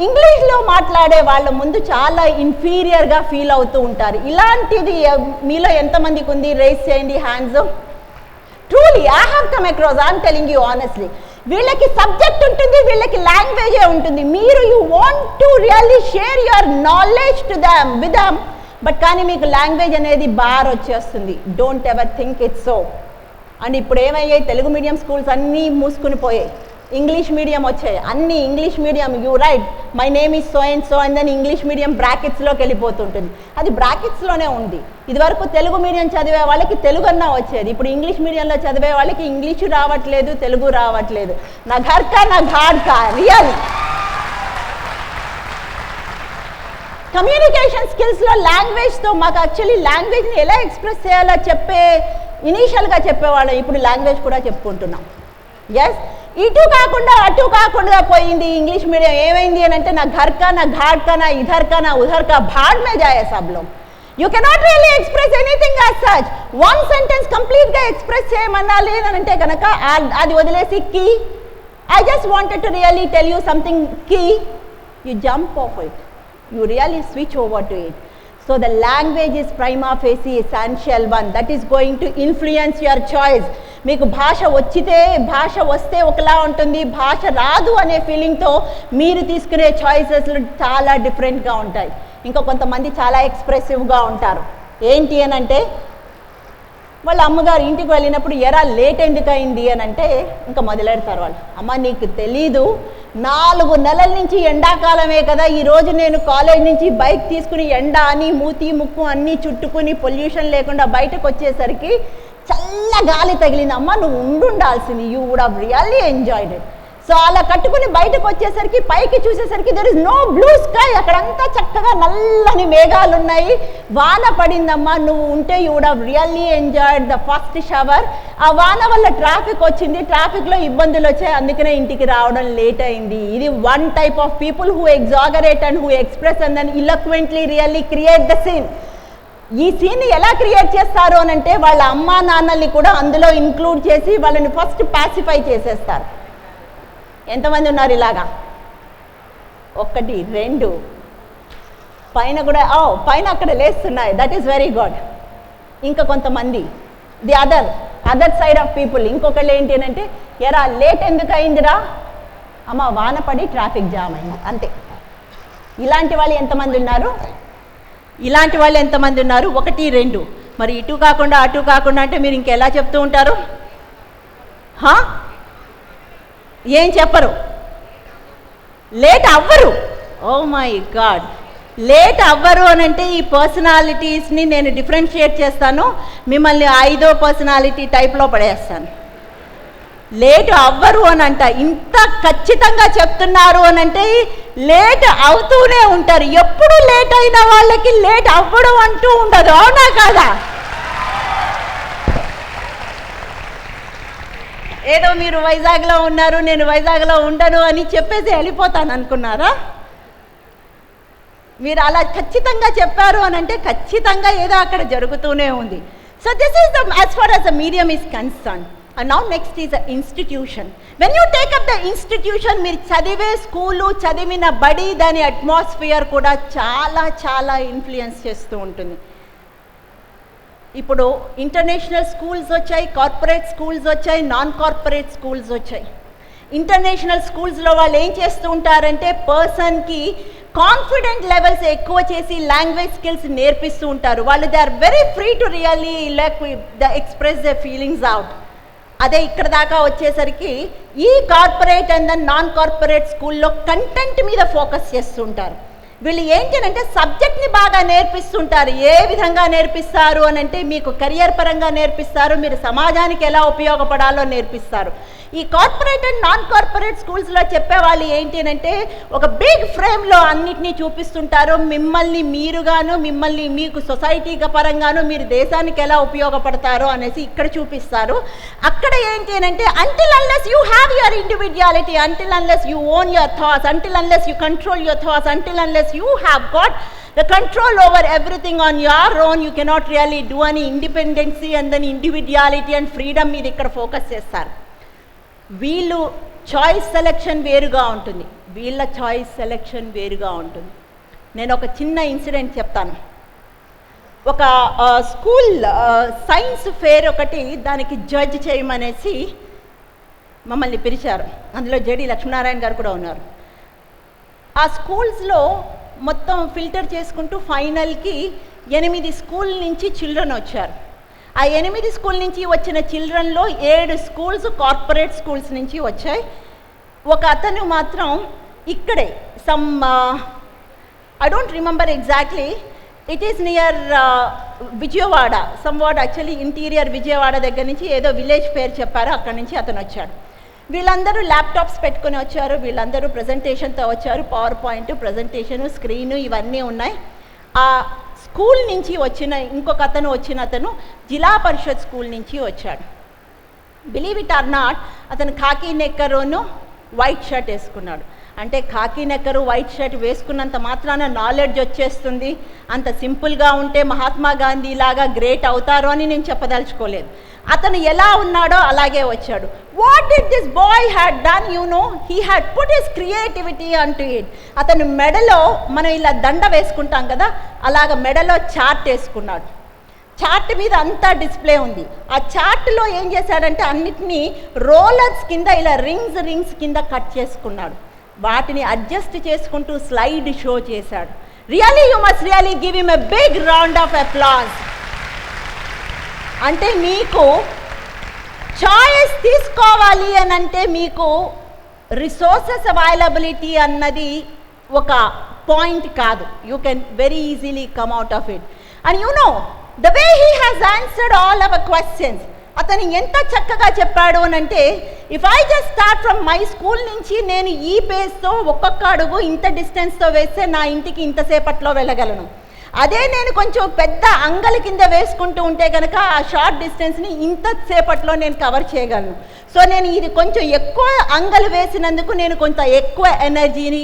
ఇంగ్లీష్లో మాట్లాడే వాళ్ళ ముందు చాలా ఇన్ఫీరియర్గా ఫీల్ అవుతూ ఉంటారు. ఇలాంటిది మీలో ఎంతమందికి ఉంది? రేస్ చేయండి hands. Truly I have come across, I'm telling you honestly. వీళ్ళకి సబ్జెక్ట్ ఉంటుంది, వీళ్ళకి లాంగ్వేజే ఉంటుంది. మీరు you want to really share your knowledge to them with them, but కానీ మీకు లాంగ్వేజ్ అనేది బార్ వచ్చేస్తుంది. Don't ever think it's so. And ఇప్పుడు ఏమయ్యాయి, తెలుగు మీడియం స్కూల్స్ అన్నీ మూసుకుని పోయాయి, ఇంగ్లీష్ మీడియం వచ్చాయి, అన్ని English medium. You write, my name is so and so and then English medium బ్రాకెట్స్లోకి వెళ్ళిపోతుంటుంది. అది బ్రాకెట్స్లోనే ఉంది. ఇదివరకు తెలుగు మీడియం చదివే వాళ్ళకి తెలుగు అన్నా వచ్చేది, ఇప్పుడు ఇంగ్లీష్ మీడియంలో చదివే వాళ్ళకి ఇంగ్లీషు రావట్లేదు, తెలుగు రావట్లేదు. నా ఘర్ కా నా ఘాట్ కా రియల్. కమ్యూనికేషన్ స్కిల్స్లో లాంగ్వేజ్తో మాకు యాక్చువల్లీ లాంగ్వేజ్ని ఎలా ఎక్స్ప్రెస్ చేయాలో ఇనీషియల్గా చెప్పేవాళ్ళం, ఇప్పుడు లాంగ్వేజ్ కూడా చెప్పుకుంటున్నాం. ఎస్, ఇటు కాకుండా అటు కాకుండా పోయింది ఇంగ్లీష్ మీడియం. ఏమైంది అని అంటే, నా ఘర్ కా నా ఘాట్ కా నా ఇధర్ కా నా ఉధర్ కా భాడ్ మే జాయే సబ్ లోగ్. You cannot really express anything as such. One sentence కంప్లీట్గా ఎక్స్ప్రెస్ చేయమనాలి అని అంటే కనుక అది వదిలేసి కీ, I just wanted to really tell you something కీ, you jump off it, you really switch over to it. So the language is prima facie essential one that is going to influence your choice. మీకు భాష వస్తే ఒకలా ఉంటుంది, భాష రాదు అనే ఫీలింగ్తో మీరు తీసుకునే చాయిసెస్లు చాలా డిఫరెంట్గా ఉంటాయి. ఇంకా కొంతమంది చాలా ఎక్స్ప్రెసివ్గా ఉంటారు. ఏంటి అని అంటే, వాళ్ళ అమ్మగారు ఇంటికి వెళ్ళినప్పుడు ఎరా లేట్ ఎందుకు అయింది అని అంటే ఇంకా మొదలెడతారు వాళ్ళు. అమ్మ నీకు తెలీదు, 4 నెలల నుంచి ఎండాకాలమే కదా, ఈరోజు నేను కాలేజ్ నుంచి బైక్ తీసుకుని ఎండ అని మూతి ముక్కు అన్నీ చుట్టుకుని పొల్యూషన్ లేకుండా బయటకు వచ్చేసరికి చల్ల గాలి తగిలిందమ్మా, నువ్వు ఉండాల్సింది, you would have really enjoyed it. So అలా కట్టుకుని బయటకు వచ్చేసరికి పైకి చూసేసరికి there is no blue sky, అక్కడంతా చక్కగా నల్లని మేఘాలు ఉన్నాయి, వాన పడిందమ్మా, నువ్వు ఉంటే you would have really enjoyed the first shower. ఆ వాన వల్ల ట్రాఫిక్ వచ్చింది, ట్రాఫిక్లో ఇబ్బందులు వచ్చాయి, అందుకనే ఇంటికి రావడం లేట్ అయింది. ఇది one type of people who exaggerate and who express and then eloquently really create the scene. ఈ సీన్ని ఎలా క్రియేట్ చేస్తారు అని అంటే, వాళ్ళ అమ్మా నాన్నల్ని కూడా అందులో ఇంక్లూడ్ చేసి వాళ్ళని ఫస్ట్ పాసిఫై చేసేస్తారు. ఎంతమంది ఉన్నారు ఇలాగా? 1 2 పైన కూడా పైన అక్కడ లేస్తున్నాయి, దట్ ఈస్ వెరీ గుడ్. ఇంకా కొంతమంది the other side of people, ఇంకొకళ్ళు ఏంటి అని అంటే, ఎరా లేట్ ఎందుకు అయిందిరా, అమ్మ వాన పడి ట్రాఫిక్ జామ్ అయింది, అంతే. ఇలాంటి వాళ్ళు ఎంతమంది ఉన్నారు? 1 2. మరి ఇటు కాకుండా అటు కాకుండా అంటే మీరు ఇంకెలా చెప్తూ ఉంటారు? ఏం చెప్పరు, లేట్ అవ్వరు. ఓ మై గాడ్, లేట్ అవ్వరు అని అంటే ఈ పర్సనాలిటీస్ని నేను డిఫరెన్షియేట్ చేస్తాను, మిమ్మల్ని 5వ పర్సనాలిటీ టైప్లో పడేస్తాను. లేట్ అవ్వరు అని అంట, ఇంత ఖచ్చితంగా చెప్తున్నారు అని అంటే లేట్ అవుతూనే ఉంటారు. ఎప్పుడు లేట్ అయిన వాళ్ళకి లేట్ అవ్వడం అంటూ ఉండదు, అవునా కాదా? ఏదో మీరు వైజాగ్లో ఉన్నారు, నేను వైజాగ్లో ఉండను అని చెప్పేసి వెళ్ళిపోతాను అనుకున్నారా? మీరు అలా ఖచ్చితంగా చెప్పారు అని అంటే ఖచ్చితంగా ఏదో అక్కడ జరుగుతూనే ఉంది. So this is the as far as the medium is concern. And now next is a institution. When you take up the institution, మీరు చదివే స్కూలు, చదివిన బడి, దాని అట్మాస్ఫియర్ కూడా చాలా చాలా ఇన్ఫ్లుయెన్స్ చేస్తూ ఉంటుంది. ఇప్పుడు ఇంటర్నేషనల్ స్కూల్స్ వచ్చాయి, కార్పొరేట్ స్కూల్స్ వచ్చాయి, నాన్ కార్పొరేట్ స్కూల్స్ వచ్చాయి. ఇంటర్నేషనల్ స్కూల్స్లో వాళ్ళు ఏం చేస్తూ ఉంటారంటే, పర్సన్కి కాన్ఫిడెంట్ లెవెల్స్ ఎక్కువ చేసి లాంగ్వేజ్ స్కిల్స్ నేర్పిస్తూ ఉంటారు. వాళ్ళు they are very free to really express the feelings out. అదే ఇక్కడ దాకా వచ్చేసరికి ఈ corporate and then non corporate స్కూల్లో కంటెంట్ మీద ఫోకస్ చేస్తుంటారు. వీళ్ళు ఏంటి అంటే సబ్జెక్ట్ని బాగా నేర్పిస్తుంటారు. ఏ విధంగా నేర్పిస్తారు అని అంటే, మీకు కెరియర్ పరంగా నేర్పిస్తారు, మీరు సమాజానికి ఎలా ఉపయోగపడాలో నేర్పిస్తారు. ఈ కార్పొరేట్ అండ్ నాన్ కార్పొరేట్ స్కూల్స్లో చెప్పేవాళ్ళు ఏంటి అంటే, ఒక బిగ్ ఫ్రేమ్లో అన్నిటినీ చూపిస్తుంటారు. మిమ్మల్ని మీరుగాను, మిమ్మల్ని మీకు సొసైటీ పరంగాను, మీరు దేశానికి ఎలా ఉపయోగపడతారో అనేసి ఇక్కడ చూపిస్తారు. అక్కడ ఏంటి అంటే, until unless you have your individuality, until unless you own your thoughts, until unless you control your thoughts, until unless you have got the control over everything on your own, you cannot really do any independency and then individuality and freedom మీద ఇక్కడ focus చేస్తారు. వీళ్ళు choice selection వేరుగా ఉంటుంది, వీళ్ళ choice selection వేరుగా ఉంటుంది. నేను ఒక చిన్న ఇన్సిడెంట్ చెప్తాను. ఒక స్కూల్ సైన్స్ ఫేర్ ఒకటి, దానికి జడ్జ్ చేయమనేసి మమ్మల్ని పిలిచారు. అందులో జేడి లక్ష్మీనారాయణ గారు కూడా ఉన్నారు. ఆ స్కూల్స్లో మొత్తం ఫిల్టర్ చేసుకుంటూ ఫైనల్కి 8 స్కూల్ నుంచి చిల్డ్రన్ వచ్చారు. ఆ 8 స్కూల్ నుంచి వచ్చిన చిల్డ్రన్లో 7 స్కూల్స్ కార్పొరేట్ స్కూల్స్ నుంచి వచ్చాయి. ఒక అతను మాత్రం ఇక్కడే I don't remember exactly, it is near Vijayawada, somewhat actually interior Vijayawada దగ్గర నుంచి ఏదో విలేజ్ పేరు చెప్పారు, అక్కడి నుంచి అతను వచ్చాడు. వీళ్ళందరూ ల్యాప్టాప్స్ పెట్టుకుని వచ్చారు, వీళ్ళందరూ ప్రజెంటేషన్తో వచ్చారు, పవర్ పాయింట్ ప్రజెంటేషను, స్క్రీను ఇవన్నీ ఉన్నాయి. ఆ స్కూల్ నుంచి వచ్చిన ఇంకొక అతను జిల్లా పరిషత్ స్కూల్ నుంచి వచ్చాడు. బిలీవ్ ఇట్ ఆర్ నాట్, అతను ఖాకీ నెక్కరును వైట్ షర్ట్ వేసుకున్నాడు. అంటే ఖాకీ నెక్కరు వైట్ షర్ట్ వేసుకున్నంత మాత్రాన నాలెడ్జ్ వచ్చేస్తుంది, అంత సింపుల్గా ఉంటే మహాత్మా గాంధీ లాగా గ్రేట్ అవుతారు అని నేను చెప్పదలుచుకోలేదు. అతను ఎలా ఉన్నాడో అలాగే వచ్చాడు. What did this boy had done, you know, he had put his creativity అంటూ ఇట్. అతను మెడలో మనం ఇలా దండ వేసుకుంటాం కదా, అలాగ మెడలో చార్ట్ వేసుకున్నాడు. చార్ట్ మీద అంతా డిస్ప్లే ఉంది. ఆ చార్ట్లో ఏం చేశాడంటే అన్నిటినీ రోలర్స్ కింద ఇలా రింగ్స్ కింద కట్ చేసుకున్నాడు. వాటిని అడ్జస్ట్ చేసుకుంటూ స్లైడ్ షో చేశాడు. Really you must really give him a big round of applause. అంటే మీకు చాయిస్ తీసుకోవాలి అని అంటే మీకు రిసోర్సెస్ అవైలబిలిటీ అన్నది ఒక పాయింట్ కాదు. You can very easily come out of it. And you know the way he has answered all our questions. అతను ఎంత చక్కగా చెప్పాడు అని అంటే, if I just start from my school నుంచి నేను ఈ పేస్తో ఒక్కొక్క అడుగు ఇంత డిస్టెన్స్తో వేస్తే నా ఇంటికి ఇంతసేపట్లో వెళ్ళగలను. అదే నేను కొంచెం పెద్ద అంగలి కింద వేసుకుంటూ ఉంటే కనుక ఆ షార్ట్ డిస్టెన్స్ని ఇంతసేపట్లో నేను కవర్ చేయగలను. సో నేను ఇది కొంచెం ఎక్కువ అంగలు వేసినందుకు నేను కొంత ఎక్కువ ఎనర్జీని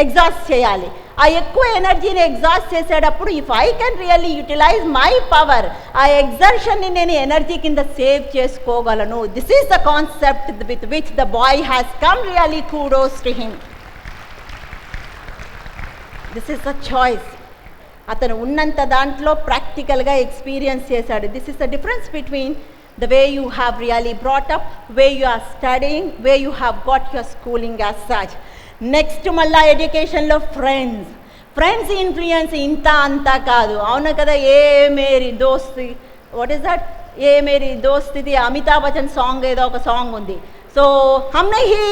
ఎగ్జాస్ట్ చేయాలి. ఆ ఎక్కువ ఎనర్జీని ఎగ్జాస్ట్ చేసేటప్పుడు if I can really utilise my power, ఆ ఎగ్జర్షన్ని నేను ఎనర్జీ కింద సేవ్ చేసుకోగలను. This is the concept with which the boy has come. Really kudos to him. This is the choice. అతను ఉన్నంత దాంట్లో ప్రాక్టికల్గా ఎక్స్పీరియన్స్ చేశాడు. This is the difference between the way you have really brought up, where you are studying, where you have got your schooling as such. Next మళ్ళా ఎడ్యుకేషన్లో friends influence ఇంత అంతా కాదు, అవును కదా. ఏ మేరీ దోస్తి, వాట్ ఈస్ దట్, ఏ మేరీ దోస్తిది అమితాబ్ బచ్చన్ సాంగ్, ఏదో ఒక సాంగ్ ఉంది. సో హమ్ నహీ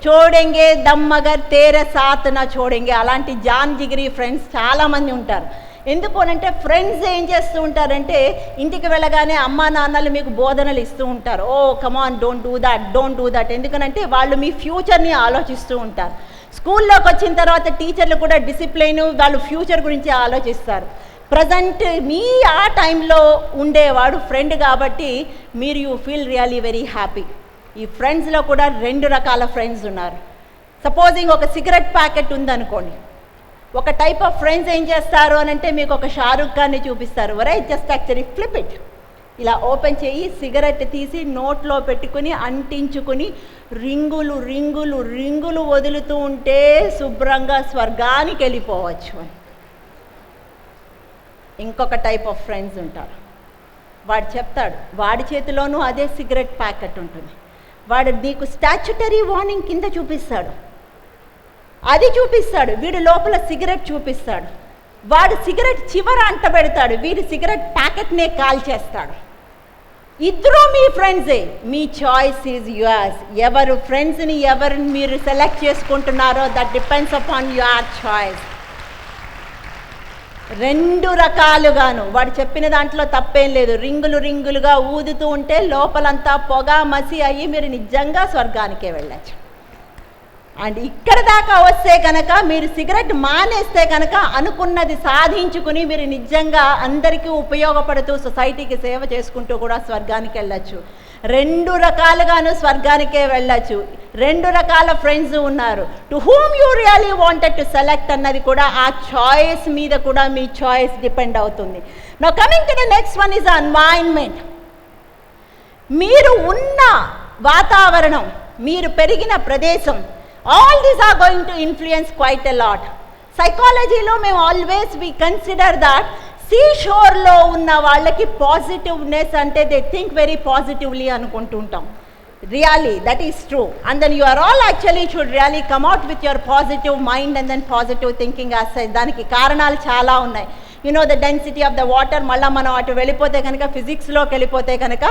చోడెంగే దమ్ మగర్ తేరే సాత్ నా చోడెంగే, అలాంటి జాన్ జిగిరి ఫ్రెండ్స్ చాలామంది ఉంటారు. ఎందుకు అనంటే ఫ్రెండ్స్ ఏం చేస్తూ ఉంటారంటే ఇంటికి వెళ్ళగానే అమ్మా నాన్నలు మీకు బోధనలు ఇస్తూ ఉంటారు. ఓ కమాన్, డోంట్ డూ దట్. ఎందుకనంటే వాళ్ళు మీ ఫ్యూచర్ని ఆలోచిస్తూ ఉంటారు. స్కూల్లోకి వచ్చిన తర్వాత టీచర్లు కూడా డిసిప్లైన్, వాళ్ళు ఫ్యూచర్ గురించి ఆలోచిస్తారు. ప్రజెంట్ మీ ఆ టైంలో ఉండేవాడు ఫ్రెండ్ కాబట్టి మీరు you feel really very happy. ఈ ఫ్రెండ్స్లో కూడా 2 రకాల ఫ్రెండ్స్ ఉన్నారు. సపోజింగ్ ఒక సిగరెట్ ప్యాకెట్ ఉందనుకోండి, ఒక టైప్ ఆఫ్ ఫ్రెండ్స్ ఏం చేస్తారు అని అంటే మీకు ఒక షారుఖ్ ఖాన్ని చూపిస్తారు. Right, just actually flip it, ఇలా ఓపెన్ చేయి, సిగరెట్ తీసి నోట్లో పెట్టుకుని అంటించుకుని రింగులు వదులుతూ ఉంటే శుభ్రంగా స్వర్గానికి వెళ్ళిపోవచ్చు అని. ఇంకొక టైప్ ఆఫ్ ఫ్రెండ్స్ ఉంటారు. వాడు చెప్తాడు, వాడి చేతిలోనూ అదే సిగరెట్ ప్యాకెట్ ఉంటుంది. వాడు నీకు స్టాచ్యుటరీ వార్నింగ్ కింద చూపిస్తాడు, అది చూపిస్తాడు, వీడు లోపల సిగరెట్ చూపిస్తాడు. వాడు సిగరెట్ చివర అంటబెడతాడు, వీడు సిగరెట్ ప్యాకెట్నే కాల్ చేస్తాడు. ఇద్దరూ మీ ఫ్రెండ్సే. మీ చాయిస్ ఈజ్ యువర్స్. ఎవరు ఫ్రెండ్స్ని ఎవరిని మీరు సెలెక్ట్ చేసుకుంటున్నారో that depends upon your choice. 2 రకాలుగాను వాడు చెప్పిన దాంట్లో తప్పేం లేదు. రింగులుగా ఊదుతూ ఉంటే లోపలంతా పొగ మసి అయ్యి మీరు నిజంగా స్వర్గానికే వెళ్ళచ్చు. అండ్ ఇక్కడ దాకా వస్తే కనుక మీరు సిగరెట్ మానేస్తే కనుక అనుకున్నది సాధించుకుని మీరు నిజంగా అందరికీ ఉపయోగపడుతూ సొసైటీకి సేవ చేసుకుంటూ కూడా స్వర్గానికి వెళ్ళచ్చు. 2 రకాలుగాను స్వర్గానికే వెళ్ళచ్చు. 2 రకాల ఫ్రెండ్స్ ఉన్నారు. To whom you really wanted to select అన్నది కూడా ఆ చాయిస్ మీద కూడా మీ చాయిస్ డిపెండ్ అవుతుంది. Now coming to the next one is environment. మీరు ఉన్న వాతావరణం, మీరు పెరిగిన ప్రదేశం, all these are going to influence quite a lot. సైకాలజీలో మేము always we consider that sea షోర్లో ఉన్న వాళ్ళకి పాజిటివ్నెస్ అంటే దే థింక్ వెరీ పాజిటివ్లీ అనుకుంటూ ఉంటాం. Really, that is true. And then you are all actually should really come out with your positive mind and then positive thinking as such. దానికి కారణాలు చాలా ఉన్నాయి. You know the density of the water, మళ్ళీ మనం అటు వెళ్ళిపోతే కనుక ఫిజిక్స్లోకి వెళ్ళిపోతే కనుక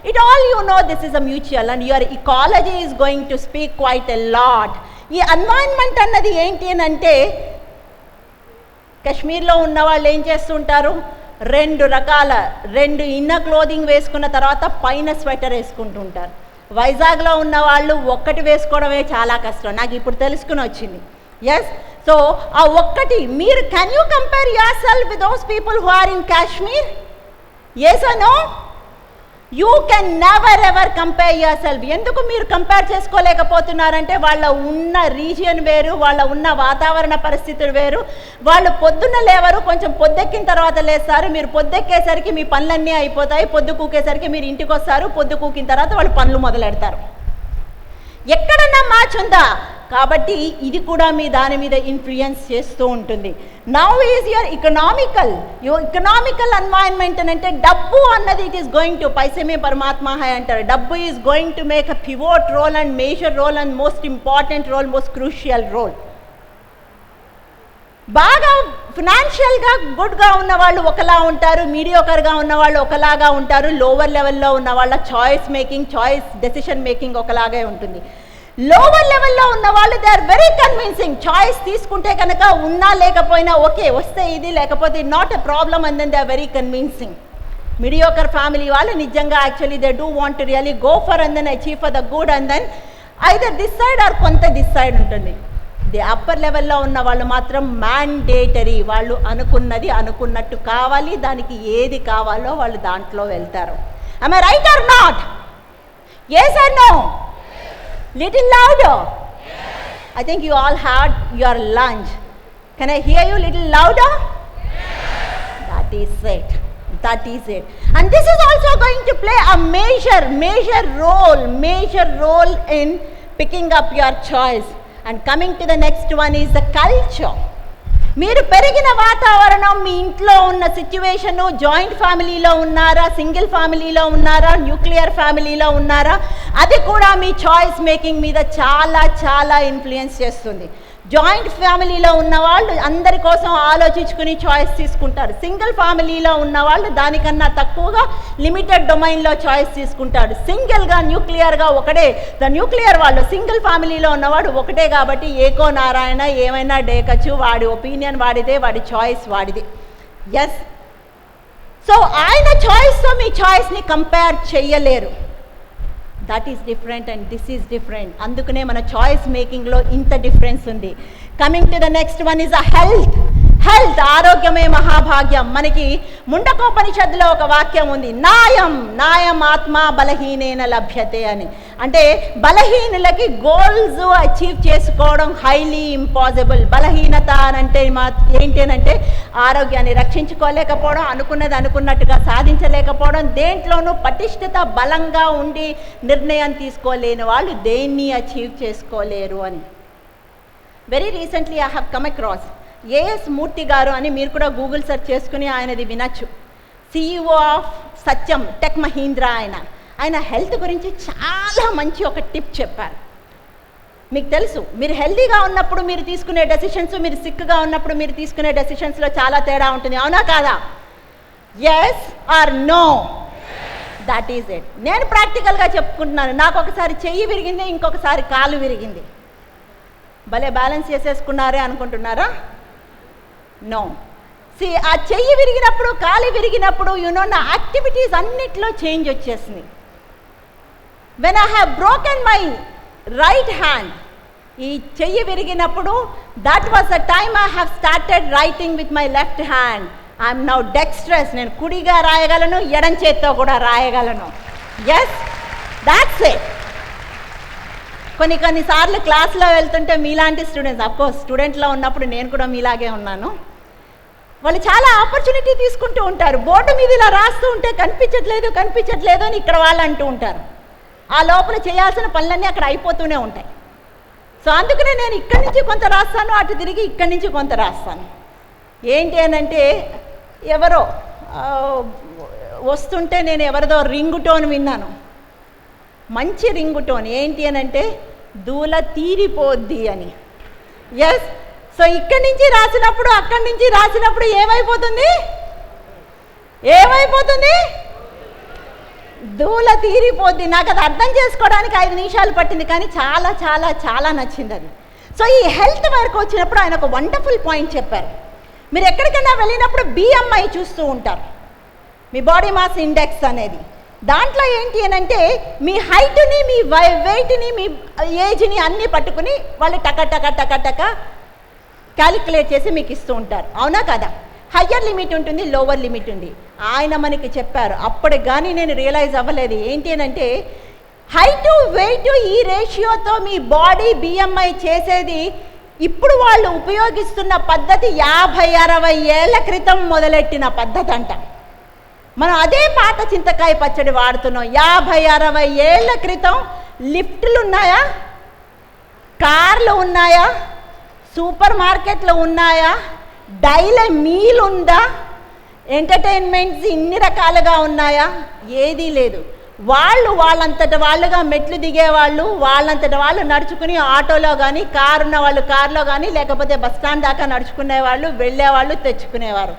it all you know this is a mutual and your ecology is going to speak quite a lot. ఈ ఎన్వైరన్మెంట్ అన్నది ఏంటి అని అంటే కాశ్మీర్లో ఉన్న వాళ్ళు ఏం చేస్తుంటారు, రెండు ఇన్నర్ క్లోదింగ్ వేసుకున్న తర్వాత పైన స్వెటర్ వేసుకుంటుంటారు. వైజాగ్లో ఉన్న వాళ్ళు ఒక్కటి వేసుకోవడమే చాలా కష్టం, నాకు ఇప్పుడు తెలుసుకుని వచ్చింది. ఎస్, సో ఆ ఒక్కటి మీరు can you compare yourself with those people who are in Kashmir? Yes or no? You can never ever compare yourself. ఎందుకు మీరు కంపేర్ చేసుకోలేకపోతున్నారంటే వాళ్ళ ఉన్న రీజియన్ వేరు, వాళ్ళ ఉన్న వాతావరణ పరిస్థితులు వేరు. వాళ్ళు పొద్దున్న లేవరు, కొంచెం పొద్దెక్కిన తర్వాత లేస్తారు. మీరు పొద్దెక్కేసరికి మీ పనులన్నీ అయిపోతాయి, పొద్దు కూకేసరికి మీరు ఇంటికి వస్తారు, పొద్దు కూకిన తర్వాత వాళ్ళు పనులు మొదలెడతారు. ఎక్కడన్నా మ్యాచ్ ఉందా? కాబట్టి ఇది కూడా మీ దాని మీద ఇన్ఫ్లుయెన్స్ చేస్తూ ఉంటుంది. Now is your economical environment అని అంటే డబ్బు అన్నది ఇట్ ఈస్ గోయింగ్ టు పైసమే పరమాత్మ హై అంటారు. డబ్బు is going to make a pivot role and major role and most important role, most crucial role. బాగా ఫినాన్షియల్గా గుడ్గా ఉన్న వాళ్ళు ఒకలా ఉంటారు, మీడియోకర్గా ఉన్న వాళ్ళు ఒకలాగా ఉంటారు, లోవర్ లెవెల్లో ఉన్న వాళ్ళ చాయిస్ డెసిషన్ మేకింగ్ ఒకలాగే ఉంటుంది. లోవర్ లెవెల్లో ఉన్న వాళ్ళు they are very convincing. Choice తీసుకుంటే కనుక ఉన్నా లేకపోయినా ఓకే, వస్తే ఇది లేకపోతే not a problem and then they are very convincing. Mediocre family వాళ్ళు నిజంగా actually they do want to really go for and then achieve for the good and then either this side or కొంత this side ఉంటుంది. The upper లెవెల్లో ఉన్న వాళ్ళు మాత్రం mandatory, వాళ్ళు అనుకున్నది అనుకున్నట్టు కావాలి, దానికి ఏది కావాలో వాళ్ళు దాంట్లో వెళ్తారు. Am I right or not? Yes or no? Little louder. Yes. I think you all had your lunch. Can I hear you little louder? Yes. That is it. And this is also going to play a major role in picking up your choice. And coming to the next one is the culture. మీరు పెరిగిన వాతావరణం, మీ ఇంట్లో ఉన్న situation, joint ఫ్యామిలీలో ఉన్నారా, single ఫ్యామిలీలో ఉన్నారా, nuclear ఫ్యామిలీలో ఉన్నారా, అది కూడా మీ చాయిస్ మేకింగ్ మీద చాలా ఇన్ఫ్లుయెన్స్ చేస్తుంది. జాయింట్ ఫ్యామిలీలో ఉన్న వాళ్ళు అందరి కోసం ఆలోచించుకుని చాయిస్ తీసుకుంటారు. సింగిల్ ఫ్యామిలీలో ఉన్న వాళ్ళు దానికన్నా తక్కువగా లిమిటెడ్ డొమైన్లో చాయిస్ తీసుకుంటారు. సింగిల్గా న్యూక్లియర్గా ఒకటే, ద న్యూక్లియర్ వాళ్ళు సింగిల్ ఫ్యామిలీలో ఉన్నవాడు ఒకటే కాబట్టి ఏకో నారాయణ ఏమైనా డేకచ్చు, వాడి ఒపీనియన్ వాడిదే, వాడి చాయిస్ వాడిదే. ఎస్, సో ఆయన చాయిస్తో మీ చాయిస్ని కంపేర్ చేయలేరు. That is different and this is different. అందుకనే మన చాయిస్ మేకింగ్లో ఇంత డిఫరెన్స్ ఉంది. Coming to the next one is a health. ఆరోగ్యమే మహాభాగ్యం. మనకి ముండకోపనిషత్తులో ఒక వాక్యం ఉంది, నాయం ఆత్మ బలహీనేన లభ్యతే అని. అంటే బలహీనులకి గోల్స్ అచీవ్ చేసుకోవడం హైలీ ఇంపాసిబుల్. బలహీనత అనంటే ఏంటంటే ఆరోగ్యాన్ని రక్షించుకోలేకపోవడం, అనుకున్నది అనుకున్నట్టుగా సాధించలేకపోవడం, దేంట్లోనూ పటిష్టత బలంగా ఉండి నిర్ణయం తీసుకోలేని వాళ్ళు దేన్ని అచీవ్ చేసుకోలేరు అని. Very recently I have come across A S Murthy గారు అని, మీరు కూడా గూగుల్ సెర్చ్ చేసుకుని ఆయనది వినొచ్చు. CEO of Satyam tech Mahindra. ఆయన హెల్త్ గురించి చాలా మంచి ఒక టిప్ చెప్పారు. మీకు తెలుసు, మీరు హెల్తీగా ఉన్నప్పుడు మీరు తీసుకునే డెసిషన్స్, మీరు సిక్గా ఉన్నప్పుడు మీరు తీసుకునే డెసిషన్స్లో చాలా తేడా ఉంటుంది, అవునా కాదా? Yes or no? That is it. నేను ప్రాక్టికల్గా చెప్పుకుంటున్నాను. నాకు ఒకసారి చెయ్యి విరిగింది, ఇంకొకసారి కాలు విరిగింది. భలే బ్యాలెన్స్ చేసేసుకున్నారే అనుకుంటున్నారా? నో. ఆ చెయ్యి విరిగినప్పుడు, కాలు విరిగినప్పుడు నా యాక్టివిటీస్ అన్నిట్లో చేంజ్ వచ్చేసింది. When I have broken my right hand, ఈ చెయ్యి విరిగినప్పుడు that was the time I have started writing with my left hand. I'm now dextrous. నేను కుడిగా రాయగలను, ఎడం చేత్తో కూడా రాయగలను. Yes, that's it. కొన్నిసార్లు క్లాస్లో వెళ్తుంటే మీలాంటి స్టూడెంట్స్, అఫ్కోర్స్ స్టూడెంట్లో ఉన్నప్పుడు నేను కూడా మీలాగే ఉన్నాను, వాళ్ళు చాలా ఆపర్చునిటీ తీసుకుంటూ ఉంటారు. బోర్డు మీద ఇలా రాస్తూ ఉంటే కనిపించట్లేదు అని ఇక్కడ వాళ్ళు అంటూ ఉంటారు. ఆ లోపల చేయాల్సిన పనులన్నీ అక్కడ అయిపోతూనే ఉంటాయి. సో అందుకనే నేను ఇక్కడి నుంచి కొంత రాస్తాను, అటు తిరిగి ఇక్కడి నుంచి కొంత రాస్తాను. ఏంటి అనంటే, ఎవరో వస్తుంటే నేను ఎవరిదో రింగ్ టోన్ విన్నాను. మంచి రింగు టోన్ ఏంటి అని అంటే దూల తీరిపోద్ది అని. ఎస్, సో ఇక్కడి నుంచి రాసినప్పుడు అక్కడి నుంచి రాసినప్పుడు ఏమైపోతుంది? దూల తీరిపోద్ది. నాకు అది అర్థం చేసుకోవడానికి 5 నిమిషాలు పట్టింది, కానీ చాలా చాలా చాలా నచ్చింది అది. సో ఈ హెల్త్ వరకు వచ్చినప్పుడు ఆయన ఒక వండర్ఫుల్ పాయింట్ చెప్పారు. మీరు ఎక్కడికైనా వెళ్ళినప్పుడు BMI చూస్తూ ఉంటారు, మీ బాడీ మాస్ ఇండెక్స్ అనేది. దాంట్లో ఏంటి అని అంటే మీ హైట్ని, మీ వెయిట్ని, మీ ఏజ్ని అన్నీ పట్టుకుని వాళ్ళు టక క్యాలిక్యులేట్ చేసి మీకు ఇస్తూ ఉంటారు. అవునా కదా? హయ్యర్ లిమిట్ ఉంటుంది, లోవర్ లిమిట్ ఉంది. ఆయన మనకి చెప్పారు, అప్పటికి కానీ నేను రియలైజ్ అవ్వలేదు. ఏంటి అని అంటే హైట్ వెయిట్ ఈ రేషియోతో మీ బాడీ BMI చేసేది ఇప్పుడు వాళ్ళు ఉపయోగిస్తున్న పద్ధతి 50-60 ఏళ్ల క్రితం మొదలెట్టిన పద్ధతి అంట. మనం అదే పాత చింతకాయ పచ్చడి వాడుతున్నాం. 50-60 ఏళ్ల క్రితం లిఫ్ట్లు ఉన్నాయా? కార్లు ఉన్నాయా? సూపర్ మార్కెట్లు ఉన్నాయా? డైలీ మీల్ ఉందా? ఎంటర్టైన్మెంట్స్ ఇన్ని రకాలుగా ఉన్నాయా? ఏదీ లేదు. వాళ్ళంతట వాళ్ళుగా మెట్లు దిగేవాళ్ళు, వాళ్ళంతట వాళ్ళు నడుచుకుని ఆటోలో కానీ, కారు ఉన్న వాళ్ళు కారులో కానీ, లేకపోతే బస్ స్టాండ్ దాకా నడుచుకునేవాళ్ళు, వెళ్ళేవాళ్ళు, తెచ్చుకునేవారు.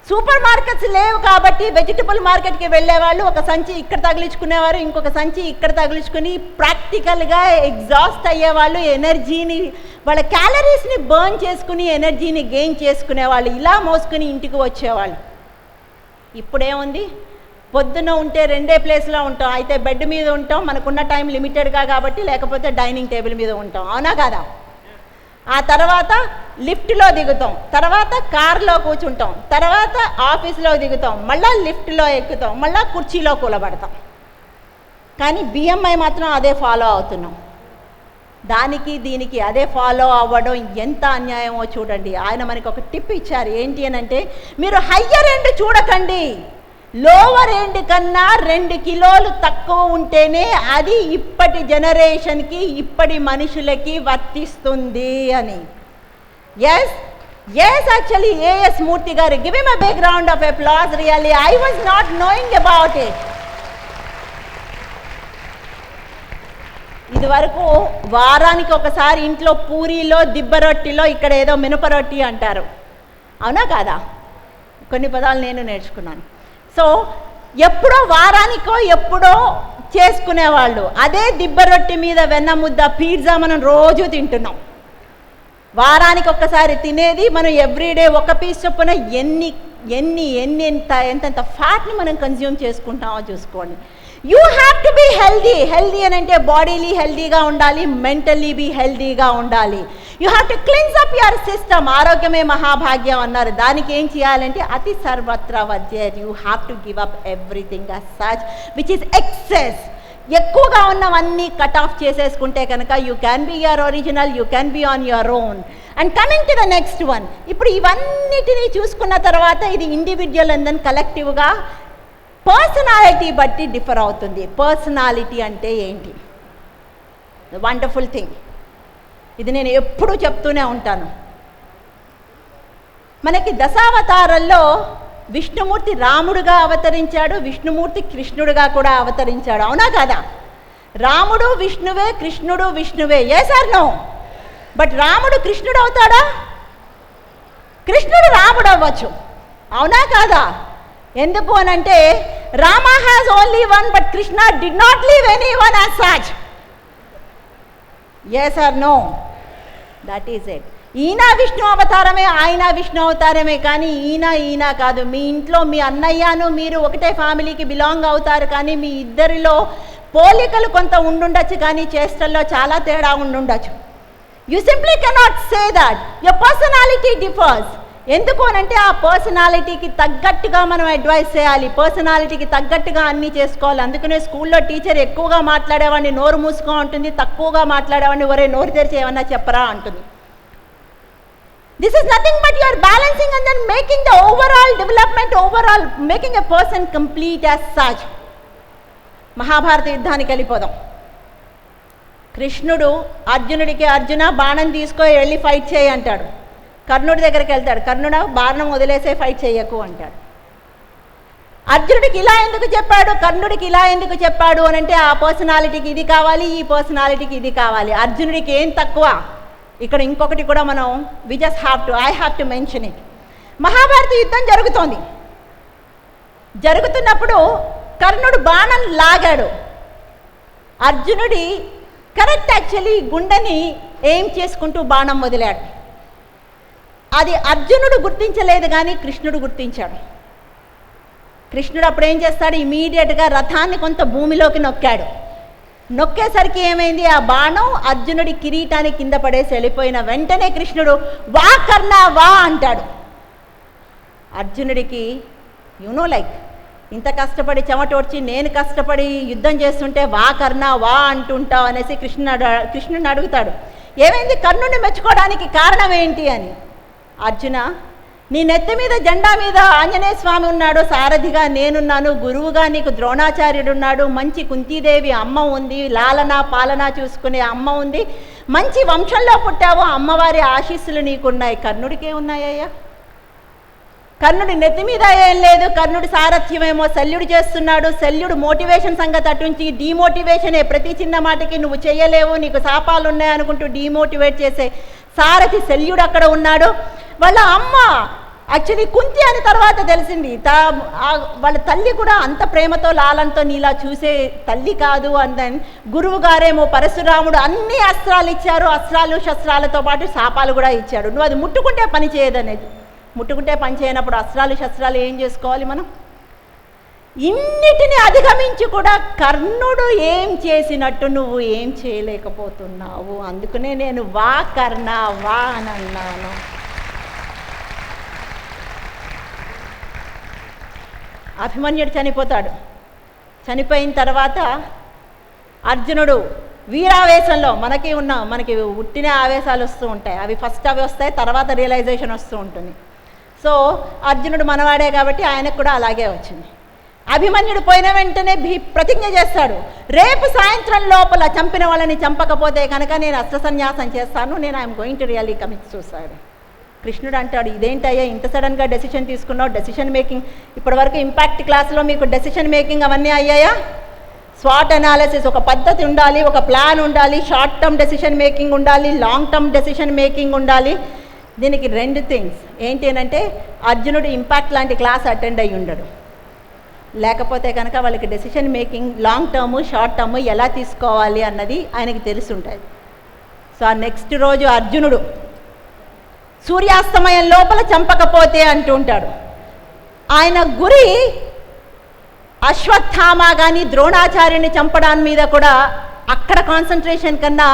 సూపర్ మార్కెట్స్ లేవు కాబట్టి వెజిటబుల్ మార్కెట్కి వెళ్ళేవాళ్ళు ఒక సంచి ఇక్కడ తగిలించుకునేవారు, ఇంకొక సంచి ఇక్కడ తగిలించుకుని ప్రాక్టికల్గా ఎగ్జాస్ట్ అయ్యేవాళ్ళు. ఎనర్జీని, వాళ్ళ క్యాలరీస్ని బర్న్ చేసుకుని ఎనర్జీని గెయిన్ చేసుకునేవాళ్ళు. ఇలా మోసుకుని ఇంటికి వచ్చేవాళ్ళు. ఇప్పుడేముంది? పొద్దున ఉంటే 2 ప్లేస్లో ఉంటాం, అయితే బెడ్ మీద ఉంటాం, మనకున్న టైం లిమిటెడ్గా కాబట్టి, లేకపోతే డైనింగ్ టేబుల్ మీద ఉంటాం. అవునా కదా? ఆ తర్వాత లిఫ్ట్లో దిగుతాం, తర్వాత కార్లో కూర్చుంటాం, తర్వాత ఆఫీస్లో దిగుతాం, మళ్ళీ లిఫ్ట్లో ఎక్కుతాం, మళ్ళీ కుర్చీలో కూలబడతాం. కానీ BMI మాత్రం అదే ఫాలో అవుతున్నాం. దానికి దీనికి అదే ఫాలో అవ్వడం ఎంత అన్యాయమో చూడండి. ఆయన మనకి ఒక టిప్ ఇచ్చారు. ఏంటి అని అంటే మీరు హయ్యర్ ఎండ్ చూడకండి, లోవర్ ఎండ్ కన్నా 2 కిలోలు తక్కువ ఉంటేనే అది ఇప్పటి జనరేషన్కి, ఇప్పటి మనుషులకి వర్తిస్తుంది అని. ఎస్, యాక్చువల్లీ AS మూర్తి గారు, give him a big round of applause. Really I was not knowing about it. ఇది వరకు వారానికి ఒకసారి ఇంట్లో పూరీలో, దిబ్బ రొట్టిలో, ఇక్కడ ఏదో మినప రొట్టి అంటారు. అవునా కాదా? కొన్ని పదాలు నేను నేర్చుకున్నాను. సో ఎప్పుడో వారానికో ఎప్పుడో చేసుకునేవాళ్ళు. అదే దిబ్బ రొట్టి మీద వెన్న ముద్ద, పిజ్జా మనం రోజు తింటున్నాం. వారానికి ఒక్కసారి తినేది మనం ఎవ్రీడే ఒక పీస్ చొప్పున ఎంత ఫ్యాట్ని మనం కన్జ్యూమ్ చేసుకుంటామో చూసుకోండి. You have to be healthy అని అంటే బాడీలీ హెల్దీగా ఉండాలి, మెంటల్లీ బీ హెల్దీగా ఉండాలి. You have to cleanse up your system. ఆరోగ్యమే మహాభాగ్యం అన్నారు. దానికి ఏం చేయాలంటే అతి సర్వత్రా వర్జేత్. You have to give up everything as such which is excess. ఎక్కువగా ఉన్నవన్నీ కట్ ఆఫ్ చేసేసుకుంటే కనుక you can be your original, you can be on your own. And coming to the next one, ఇప్పుడు ఇవన్నిటినీ చూసుకున్న తర్వాత ఇది ఇండివిజువల్ అండ్ దెన్ కలెక్టివ్గా పర్సనాలిటీ బట్టి డిఫర్ అవుతుంది. పర్సనాలిటీ అంటే ఏంటి? Wonderful thing. ఇది నేను ఎప్పుడూ చెప్తూనే ఉంటాను. మనకి దశావతారాల్లో విష్ణుమూర్తి రాముడుగా అవతరించాడు, విష్ణుమూర్తి కృష్ణుడుగా కూడా అవతరించాడు. అవునా కాదా? రాముడు విష్ణువే, కృష్ణుడు విష్ణువే. Yes or no? బట్ రాముడు కృష్ణుడు అవుతాడా? కృష్ణుడు రాముడు అవ్వచ్చు. అవునా కాదా? ఎందుకు అనంటే Rama has only one, but Krishna did not leave any one as such. Yes or no? That is it. ఈయన విష్ణు అవతారమే, ఆయన విష్ణు అవతారమే, కానీ ఈయన కాదు. మీ ఇంట్లో మీ అన్నయ్యను మీరు ఒకటే ఫ్యామిలీకి బిలాంగ్ అవుతారు, కానీ మీ ఇద్దరిలో పోలికలు కొంత ఉండుండొచ్చు, కానీ చేష్టల్లో చాలా తేడా ఉండుండొచ్చు. You simply cannot say that. Your personality differs. ఎందుకు అనంటే ఆ పర్సనాలిటీకి తగ్గట్టుగా మనం అడ్వైస్ చేయాలి, పర్సనాలిటీకి తగ్గట్టుగా అన్నీ చేసుకోవాలి. అందుకనే స్కూల్లో టీచర్ ఎక్కువగా మాట్లాడేవాడిని నోరు మూసుకో ఉంటుంది, తక్కువగా మాట్లాడేవాడిని ఒరే నోరు తెరిచి ఏమన్నా చెప్పరా అంటుంది. This is nothing but you are balancing and then making the overall development, making a person complete as such. Mahabharata యుద్ధానికి వెళ్ళిపోదాం. కృష్ణుడు అర్జునుడికి అర్జున బాణం తీసుకో వెళ్ళి ఫైట్ చేయి అంటాడు. కర్ణుడి దగ్గరికి వెళ్తాడు. కర్ణుడు బాణం వదిలేసే ఫైట్ చేయకు అంటాడు. అర్జునుడికి ఇలా ఎందుకు చెప్పాడు, కర్ణుడికి ఇలా ఎందుకు చెప్పాడు అని అంటే ఆ పర్సనాలిటీకి ఇది కావాలి, ఈ పర్సనాలిటీకి ఇది కావాలి. అర్జునుడికి ఏం తక్కువ? ఇక్కడ ఇంకొకటి కూడా మనం I have to mention it. Mahabharata యుద్ధం జరుగుతున్నప్పుడు కర్ణుడు బాణం లాగాడు. అర్జునుడి కరెక్ట్ యాక్చువల్లీ గుండెని ఏం చేసుకుంటూ బాణం వదిలాడు. అది అర్జునుడు గుర్తించలేదు కానీ కృష్ణుడు గుర్తించాడు. కృష్ణుడు అప్పుడు ఏం చేస్తాడు, ఇమీడియట్గా రథాన్ని కొంత భూమిలోకి నొక్కేసరికి ఏమైంది, ఆ బాణం అర్జునుడి కిరీటాన్ని కింద పడేసి వెళ్ళిపోయిన వెంటనే కృష్ణుడు వా కర్ణ వా అంటాడు. అర్జునుడికి లైక్ ఇంత కష్టపడి చెమటోడ్చి నేను కష్టపడి యుద్ధం చేస్తుంటే వా కర్ణ వా అంటుంటావు అనేసి కృష్ణుడిని అడుగుతాడు, ఏమైంది కర్ణుడిని మెచ్చుకోవడానికి కారణం ఏంటి అని. అర్జున, నీ నెత్తి మీద జెండా మీద ఆంజనేయ స్వామి ఉన్నాడు, సారథిగా నేనున్నాను, గురువుగా నీకు ద్రోణాచార్యుడు ఉన్నాడు, మంచి కుంతీదేవి అమ్మ ఉంది, లాలన పాలన చూసుకునే అమ్మ ఉంది, మంచి వంశంలో పుట్టావు, అమ్మవారి ఆశీస్సులు నీకున్నాయి. కర్ణుడికే ఉన్నాయ్యా? కర్ణుడి నెత్తి మీద ఏం లేదు. కర్ణుడి సారథ్యమేమో శల్యుడు చేస్తున్నాడు. శల్యుడు మోటివేషన్ సంగతి అటుంచి డీమోటివేషనే, ప్రతి చిన్న మాటకి నువ్వు చేయలేవు, నీకు శాపాలు ఉన్నాయనుకుంటూ డీమోటివేట్ చేసే సారథి శల్యుడు అక్కడ ఉన్నాడు. వాళ్ళ అమ్మ యాక్చువల్లీ కుంతి అని తర్వాత తెలిసింది, వాళ్ళ తల్లి కూడా అంత ప్రేమతో లాలంతో నీలా చూసే తల్లి కాదు. అందని గురువు గారేమో పరశురాముడు అన్ని అస్త్రాలు ఇచ్చారు, అస్త్రాలు శస్త్రాలతో పాటు శాపాలు కూడా ఇచ్చాడు. నువ్వు అది ముట్టుకుంటే పని చేయదనేది. ముట్టుకుంటే పని చేయనప్పుడు అస్త్రాలు శస్త్రాలు ఏం చేసుకోవాలి మనం? ఇన్నిటిని అధిగమించి కూడా కర్ణుడు ఏం చేసినట్టు నువ్వు ఏం చేయలేకపోతున్నావు. అందుకనే నేను వా కర్ణ వా అని అన్నాను. అభిమన్యుడు చనిపోతాడు. చనిపోయిన తర్వాత అర్జునుడు వీరావేశంలో మనకి ఉట్టిన ఆవేశాలు వస్తూ ఉంటాయి. అవి ఫస్ట్ అవి వస్తాయి, తర్వాత రియలైజేషన్ వస్తూ ఉంటుంది. సో అర్జునుడు మనవాడే కాబట్టి ఆయనకు కూడా అలాగే వచ్చింది. అభిమన్యుడు పోయిన వెంటనే ప్రతిజ్ఞ చేస్తాడు, రేపు సాయంత్రం లోపల చంపిన వాళ్ళని చంపకపోతే కనుక నేను అస్త్ర సన్యాసం చేస్తాను, నేను I'm going to really commit suicide. కృష్ణుడు అంటాడు, ఇదేంటయ్యా ఇంత సడన్గా డెసిషన్ తీసుకున్నావు? డెసిషన్ మేకింగ్ ఇప్పటివరకు ఇంపాక్ట్ క్లాస్లో మీకు డెసిషన్ మేకింగ్ అవన్నీ అయ్యాయా? స్వాట్ అనాలిసిస్, ఒక పద్ధతి ఉండాలి, ఒక ప్లాన్ ఉండాలి, షార్ట్ టర్మ్ డెసిషన్ మేకింగ్ ఉండాలి, లాంగ్ టర్మ్ డెసిషన్ మేకింగ్ ఉండాలి. దీనికి 2 థింగ్స్ ఏంటి అంటే అర్జునుడు ఇంపాక్ట్ లాంటి క్లాస్ అటెండ్ అయ్యి ఉండడు, లేకపోతే కనుక వాళ్ళకి decision making long term short term ఎలా తీసుకోవాలి అన్నది ఆయనకి తెలిసి ఉంటుంది. సో ఆ నెక్స్ట్ రోజు అర్జునుడు సూర్యాస్తమయం లోపల చంపకపోతే అంటూ ఉంటాడు. ఆయన గురి అశ్వత్థామ కానీ ద్రోణాచార్యుని చంపడాని మీద కూడా అక్కడ కాన్సన్ట్రేషన్ కన్నా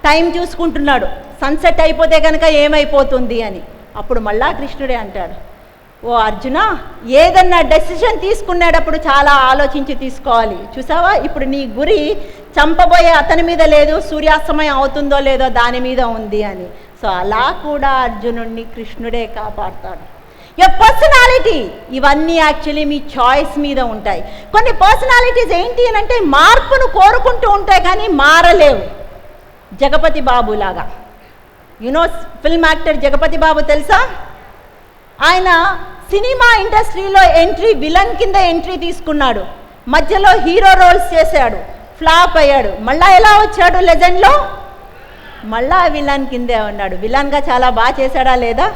టైం చూసుకుంటున్నాడు, సన్సెట్ అయిపోతే కనుక ఏమైపోతుంది అని. అప్పుడు మళ్ళా కృష్ణుడే అంటాడు, ఓ అర్జున, ఏదన్నా డెసిషన్ తీసుకునేటప్పుడు చాలా ఆలోచించి తీసుకోవాలి. చూసావా, ఇప్పుడు నీ గురి చంపబోయే అతని మీద లేదు, సూర్యాస్తమయం అవుతుందో లేదో దాని మీద ఉంది అని. సో అలా కూడా అర్జునుడిని కృష్ణుడే కాపాడుతాడు. యువర్ పర్సనాలిటీ, ఇవన్నీ యాక్చువల్లీ మీ చాయిస్ మీద ఉంటాయి. కొన్ని పర్సనాలిటీస్ ఏంటి అని అంటే మార్పును కోరుకుంటూ ఉంటాయి కానీ మారలేవు. జగపతి బాబు లాగా, ఫిల్మ్ యాక్టర్ జగపతి బాబు తెలుసా? ఆయన సినిమా ఇండస్ట్రీలో విలన్ కింద ఎంట్రీ తీసుకున్నాడు, మధ్యలో హీరో రోల్స్ చేశాడు, ఫ్లాప్ అయ్యాడు, మళ్ళా ఎలా వచ్చాడు లెజెండ్లో? మళ్ళా విలన్ కిందే ఉన్నాడు. విలన్గా చాలా బాగా చేశాడా లేదా?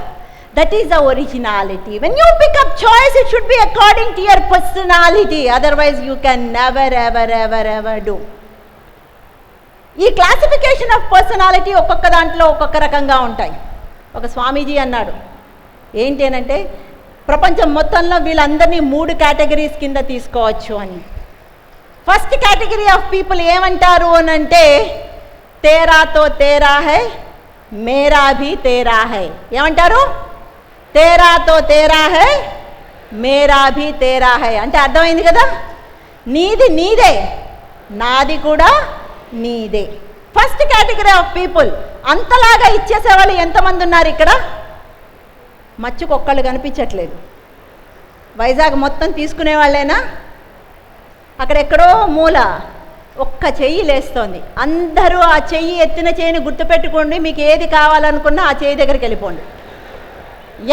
That is the originality. When you pick up choice it should be according to your personality, otherwise you can never ever ever ever do. ఈ క్లాసిఫికేషన్ ఆఫ్ పర్సనాలిటీ ఒక్కొక్క దాంట్లో ఒక్కొక్క రకంగా ఉంటాయి. ఒక స్వామీజీ అన్నాడు ఏంటి అనంటే ప్రపంచం మొత్తంలో వీళ్ళందరినీ 3 కేటగిరీస్ కింద తీసుకోవచ్చు అని. ఫస్ట్ కేటగిరీ ఆఫ్ పీపుల్ ఏమంటారు అని అంటే తేరా తో తేరా హై మేరా భీ తేరా హై. ఏమంటారు? తేరా తో తేరా హై మేరా భీ తేరా హై అంటే అర్థమైంది కదా, నీది నీదే, నాది కూడా నీదే. First category of people. అంతలాగా ఇచ్చేసేవాళ్ళు ఎంతమంది ఉన్నారు ఇక్కడ? మచ్చుకొక్కళ్ళు కనిపించట్లేదు. వైజాగ్ మొత్తం తీసుకునే వాళ్ళేనా? అక్కడెక్కడో మూల ఒక్క చెయ్యి లేస్తోంది. అందరూ ఆ చెయ్యి ఎత్తిన చెయ్యిని గుర్తుపెట్టుకోండి, మీకు ఏది కావాలనుకున్నా ఆ చెయ్యి దగ్గరికి వెళ్ళిపోండి.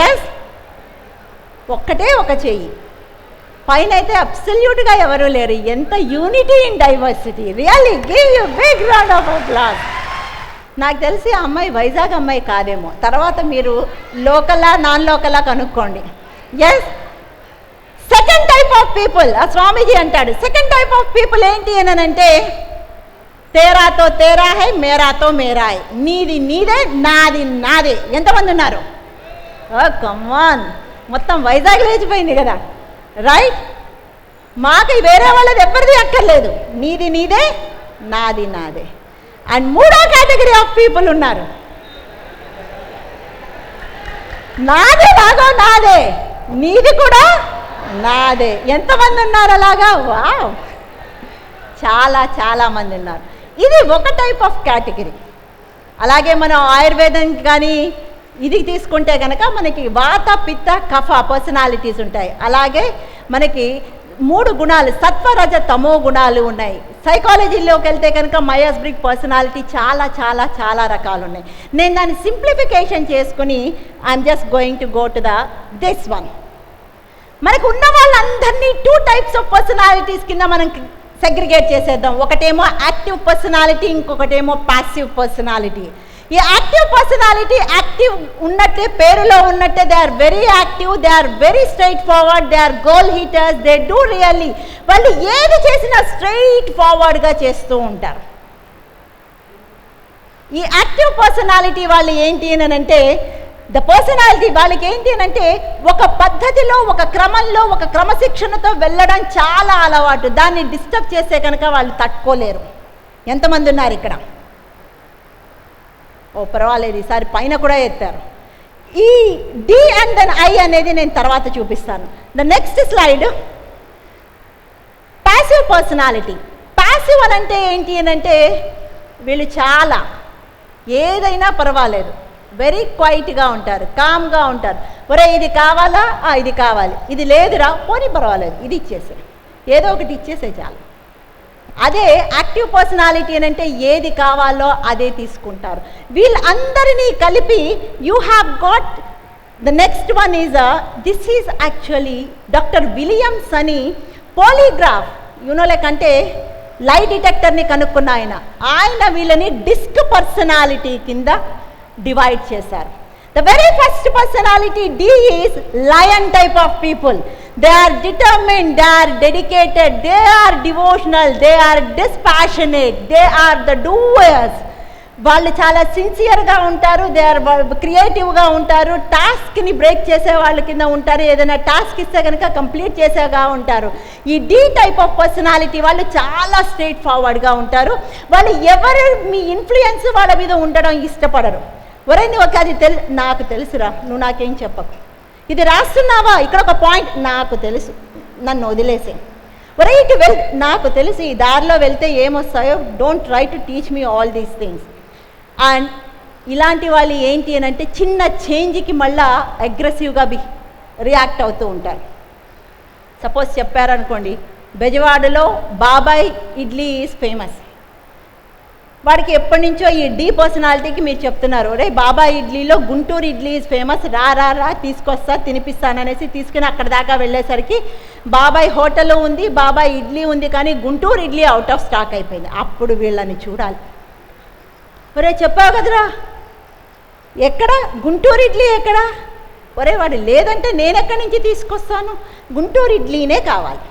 ఎస్, ఒక్కటే ఒక చెయ్యి. పైన అయితే అబ్సల్యూట్గా ఎవరూ లేరు. ఎంత unity in diversity. Really give you big round of applause. నాకు తెలిసి ఆ అమ్మాయి వైజాగ్ అమ్మాయి కాదేమో, తర్వాత మీరు లోకలా నాన్ లోకలా కనుక్కోండి. Yes, second type of people, ఆ స్వామీజీ అంటాడు సెకండ్ టైప్ ఆఫ్ పీపుల్ ఏంటి అని అంటే, తేరాతో తేరా హై, మేరాతో మేరా హై. నీది నీదే, నాది నాదే. ఎంతమంది ఉన్నారు? కమాన్, మొత్తం వైజాగ్ లేచిపోయింది కదా, రైట్? మాకు వేరే వాళ్ళది ఎవరిది అక్కర్లేదు, నీది నీదే, నాది నాదే. అండ్ మూడో కేటగిరీ ఆఫ్ పీపుల్ ఉన్నారు, నాదే లాగో నాదే, నీది కూడా నాదే. ఎంతమంది ఉన్నారు అలాగా? వావ్, చాలా చాలా మంది ఉన్నారు. ఇది ఒక టైప్ ఆఫ్ కేటగిరీ. అలాగే మనం ఆయుర్వేదం కానీ ఇది తీసుకుంటే కనుక మనకి వాత పిత్త కఫ పర్సనాలిటీస్ ఉంటాయి. అలాగే మనకి 3 గుణాలు, సత్వ రజ తమో గుణాలు ఉన్నాయి. సైకాలజీలోకి వెళ్తే కనుక మయర్స్ బ్రిగ్ పర్సనాలిటీ చాలా చాలా చాలా రకాలు ఉన్నాయి. నేను దాన్ని సింప్లిఫికేషన్ చేసుకుని I'm just going to go to this one. మనకు ఉన్న వాళ్ళందరినీ 2 టైప్స్ ఆఫ్ పర్సనాలిటీస్ కింద మనం సెగ్రిగేట్ చేసేద్దాం. ఒకటేమో యాక్టివ్ పర్సనాలిటీ, ఇంకొకటేమో ప్యాసివ్ పర్సనాలిటీ. ఈ యాక్టివ్ పర్సనాలిటీ యాక్టివ్ ఉన్నట్టే, పేరులో ఉన్నట్టే, they are very active, they are very straightforward, they are goal hitters, they do really. వాళ్ళు ఏది చేసినా స్ట్రైట్ ఫార్వర్డ్గా చేస్తూ ఉంటారు. ఈ యాక్టివ్ పర్సనాలిటీ వాళ్ళు ఏంటి అని అంటే, ద పర్సనాలిటీ వాళ్ళకి ఏంటి అని అంటే, ఒక పద్ధతిలో, ఒక క్రమంలో, ఒక క్రమశిక్షణతో వెళ్ళడం చాలా అలవాటు. దాన్ని డిస్టర్బ్ చేస్తే కనుక వాళ్ళు తట్టుకోలేరు. ఎంతమంది ఉన్నారు ఇక్కడ? ఓ పర్వాలేదు, ఈసారి పైన కూడా ఎత్తారు. ఈ డి అండ్ దెన్ ఐ అనేది నేను తర్వాత చూపిస్తాను. The next slide, passive personality. Passive అని అంటే ఏంటి అని అంటే, వీళ్ళు చాలా ఏదైనా పర్వాలేదు, వెరీ క్వైట్గా ఉంటారు, కామ్గా ఉంటారు. ఒరే ఇది కావాలా, ఇది కావాలి, ఇది లేదురా, పోనీ పర్వాలేదు, ఇది ఇచ్చేసే, ఏదో ఒకటి ఇచ్చేసే చాలు. అదే యాక్టివ్ పర్సనాలిటీ అని అంటే ఏది కావాలో అదే తీసుకుంటారు. వీళ్ళందరినీ కలిపి you have got the next one is this is actually doctor Williams అని పాలీగ్రాఫ్ అంటే లై డిటెక్టర్ని కనుక్కున్న ఆయన వీళ్ళని డిస్క్ పర్సనాలిటీ కింద డివైడ్ చేశారు. The very first personality, D, is lion type of people. They are determined, they are dedicated, they are devotional, they are dispassionate, they are the doers. వాళ్ళు చాలా సిన్సియర్గా ఉంటారు, దే ఆర్ క్రియేటివ్గా ఉంటారు, టాస్క్ని break చేసే వాళ్ళ కింద ఉంటారు, ఏదైనా టాస్క్ ఇస్తే కనుక కంప్లీట్ చేసేగా ఉంటారు. ఈ డి టైప్ ఆఫ్ పర్సనాలిటీ వాళ్ళు చాలా స్ట్రైట్ ఫార్వర్డ్గా ఉంటారు. వాళ్ళు ఎవరు మీ ఇన్ఫ్లుయెన్స్ వాళ్ళ మీద ఉండడం ఇష్టపడరు. ఒరే నువ్వు అది నాకు తెలుసురా, నువ్వు నాకేం చెప్పకు, ఇది రాస్తున్నావా, ఇక్కడ ఒక పాయింట్ నాకు తెలుసు, నన్ను వదిలేసే. ఒరే ఇటు నాకు తెలుసు, ఈ దారిలో వెళ్తే ఏమొస్తాయో, don't try to teach me all these things. And ఇలాంటి వాళ్ళు ఏంటి అని అంటే చిన్న చేంజ్కి మళ్ళా అగ్రెసివ్గా రియాక్ట్ అవుతూ ఉంటారు. సపోజ్ చెప్పారనుకోండి, బెజవాడలో బాబాయ్ ఇడ్లీ ఈజ్ ఫేమస్. వాడికి ఎప్పటి నుంచో ఈ డి పర్సనాలిటీకి మీరు చెప్తున్నారు, రే బాబాయ్ ఇడ్లీలో గుంటూరు ఇడ్లీ ఈజ్ ఫేమస్, రా రా రా తీసుకొస్తా తినిపిస్తాననేసి తీసుకుని అక్కడ దాకా వెళ్ళేసరికి బాబాయ్ హోటల్ ఉంది, బాబాయ్ ఇడ్లీ ఉంది, కానీ Guntur idli out of stock అయిపోయింది. అప్పుడు వీళ్ళని చూడాలి. ఒరే చెప్పావు కదరా, ఎక్కడ గుంటూరు ఇడ్లీ ఎక్కడా? ఒరే వాడు లేదంటే నేను ఎక్కడి నుంచి తీసుకొస్తాను, గుంటూరు ఇడ్లీనే కావాలి,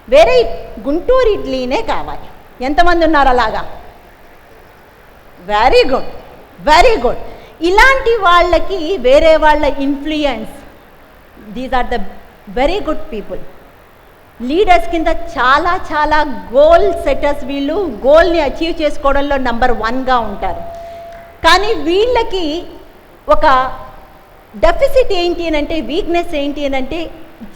వేరే గుంటూరు ఇడ్లీనే కావాలి. ఎంతమంది ఉన్నారు అలాగా? Very good, very good. ఇలాంటి వాళ్ళకి వేరే వాళ్ళ influence, these are the very good people. Leaders కింద చాలా చాలా గోల్ సెటర్స్. వీళ్ళు గోల్ని అచీవ్ చేసుకోవడంలో నంబర్ 1గా ఉంటారు. కానీ వీళ్ళకి ఒక డెఫిసిట్ ఏంటి అని అంటే, వీక్నెస్ ఏంటి అని అంటే,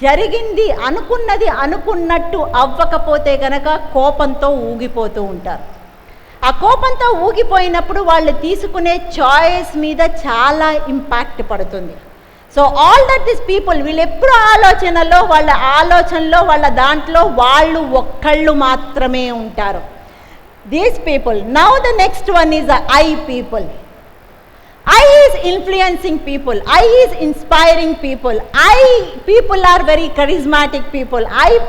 జరిగింది అనుకున్నది అనుకున్నట్టు అవ్వకపోతే కనుక కోపంతో ఊగిపోతూ ఉంటారు. ఆ కోపంతో ఊగిపోయినప్పుడు వాళ్ళు తీసుకునే చాయిస్ మీద చాలా ఇంపాక్ట్ పడుతుంది. So all that this people, వీళ్ళు ఎప్పుడు ఆలోచనలో, వాళ్ళ ఆలోచనలో, వాళ్ళ దాంట్లో వాళ్ళు ఒక్కళ్ళు మాత్రమే ఉంటారు. These people. Now the next one is I people. I is influencing people. I is inspiring people. People are very charismatic people.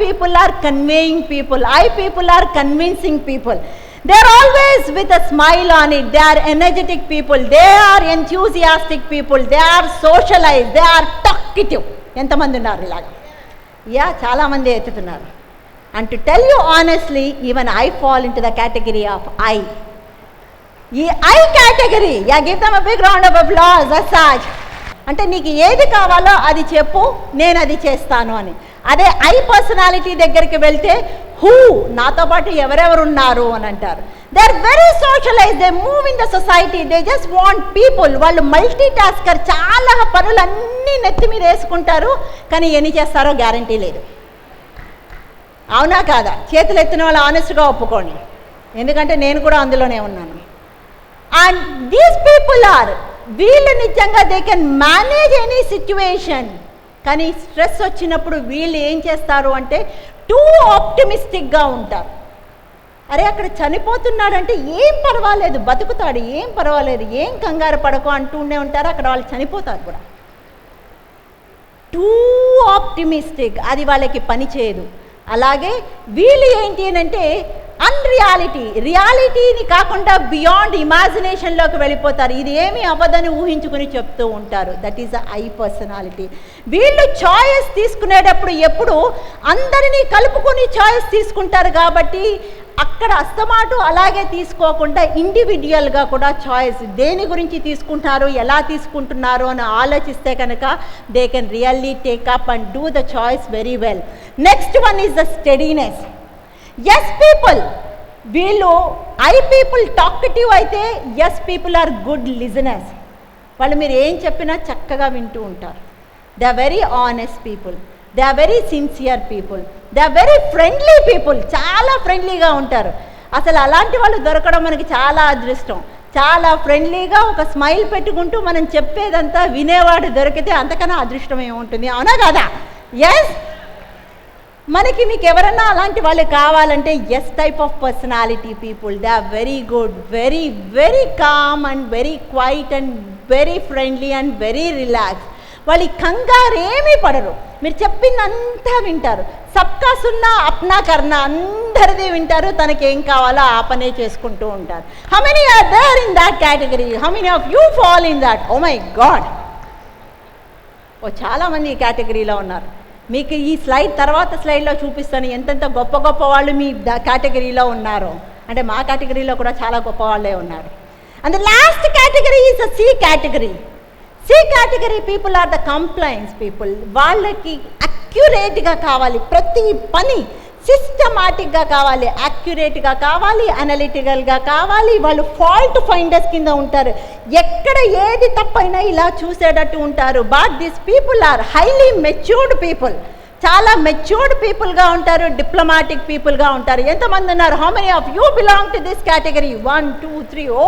People are conveying people. People are convincing people. They are always with a smile on it. They are energetic people. They are enthusiastic people. They are socialized. They are talkative. ఎంతమంది ఉన్నారు ఇలాగా? చాలా మంది ఎత్తుతున్నారు. And to tell you honestly, even I fall into the category of I. ఈ I category, give them a big round of applause as such. అంటే నీకు ఏది కావాలో అది చెప్పు, నేను అది చేస్తాను అని. అదే ఐ పర్సనాలిటీ దగ్గరికి వెళ్తే హూ, నాతో పాటు ఎవరెవరు ఉన్నారు అని అంటారు. They are very socialise, they move in the society, they just want people. వాళ్ళు మల్టీ టాస్కర్, చాలా పనులన్నీ నెత్తి మీద వేసుకుంటారు, కానీ ఎన్ని చేస్తారో గ్యారంటీ లేదు. అవునా కాదా? చేతులు ఎత్తిన వాళ్ళు ఆనెస్ట్గా ఒప్పుకోండి, ఎందుకంటే నేను కూడా అందులోనే ఉన్నాను. అండ్ దీస్ పీపుల్ ఆర్, వీళ్ళు నిజంగా they can manage any situation. కానీ స్ట్రెస్ వచ్చినప్పుడు వీళ్ళు ఏం చేస్తారు అంటే టూ ఆప్టిమిస్టిక్గా ఉంటారు. అరే అక్కడ చనిపోతున్నాడంటే ఏం పర్వాలేదు, బతుకుతాడు, ఏం పర్వాలేదు, ఏం కంగారు పడకు అంటూనే ఉంటారు. అక్కడ వాళ్ళు చనిపోతారు కూడా. టూ ఆప్టిమిస్టిక్, అది వాళ్ళకి పని చేయదు. అలాగే వీళ్ళు ఏంటి అని అంటే రియాలిటీని కాకుండా బియాండ్ ఇమాజినేషన్లోకి వెళ్ళిపోతారు. ఇది ఏమీ అవ్వదని ఊహించుకుని చెప్తూ ఉంటారు. That is the I personality. వీళ్ళు చాయిస్ తీసుకునేటప్పుడు ఎప్పుడు అందరినీ కలుపుకొని చాయిస్ తీసుకుంటారు కాబట్టి అక్కడ అస్తమాటు అలాగే తీసుకోకుండా ఇండివిజువల్గా కూడా చాయిస్ దేని గురించి తీసుకుంటారు, ఎలా తీసుకుంటున్నారు అని ఆలోచిస్తే కనుక they can really take up and do the choice very well. Next one is the steadiness. S people, వీళ్ళు ఐ పీపుల్ టాకటివ్ అయితే S people are good listeners. వాళ్ళు మీరు ఏం చెప్పినా చక్కగా వింటూ ఉంటారు. They are very honest people, they are very sincere people, they are very friendly people. చాలా ఫ్రెండ్లీగా ఉంటారు. అసలు అలాంటి వాళ్ళు దొరకడం మనకి చాలా అదృష్టం. చాలా ఫ్రెండ్లీగా ఒక స్మైల్ పెట్టుకుంటూ మనం చెప్పేదంతా వినేవాడు దొరికితే అంతకన్నా అదృష్టం ఏముంటుంది, అవునా కదా? ఎస్, మనకి మీకు ఎవరన్నా అలాంటి వాళ్ళు కావాలంటే S type of personality people. They are very good, very very calm and very quiet and very friendly and very relax. వాళ్ళు కంగారు ఏమీ పడరు, మీరు చెప్పిందంతా వింటారు. సబ్కా సున్నా అప్నా కర్నా, అందరిది వింటారు, తనకి ఏం కావాలో ఆ పనే చేసుకుంటూ ఉంటారు. How many are there in that category? How many of you fall in that? Oh my God, చాలామంది ఈ కేటగిరీలో ఉన్నారు. మీకు ఈ స్లైడ్ తర్వాత స్లైడ్లో చూపిస్తాను ఎంతెంత గొప్ప గొప్ప వాళ్ళు మీ కేటగిరీలో ఉన్నారు. అంటే మా కేటగిరీలో కూడా చాలా గొప్ప వాళ్ళే ఉన్నారు. And the last category is the C category. C category people are the compliance people. వాళ్ళకి అక్యురేట్గా కావాలి, ప్రతి పని సిస్టమాటిక్గా కావాలి, యాక్యురేట్గా కావాలి, అనలిటికల్గా కావాలి. వాళ్ళు ఫాల్ట్ ఫైండర్స్ కింద ఉంటారు, ఎక్కడ ఏది తప్పైనా ఇలా చూసేటట్టు ఉంటారు. But this people are highly matured people. చాలా మెచ్యూర్డ్ పీపుల్గా ఉంటారు, డిప్లొమాటిక్ పీపుల్గా ఉంటారు. ఎంతమంది ఉన్నారు? How many of you belong to this category? 1 2 3. Oh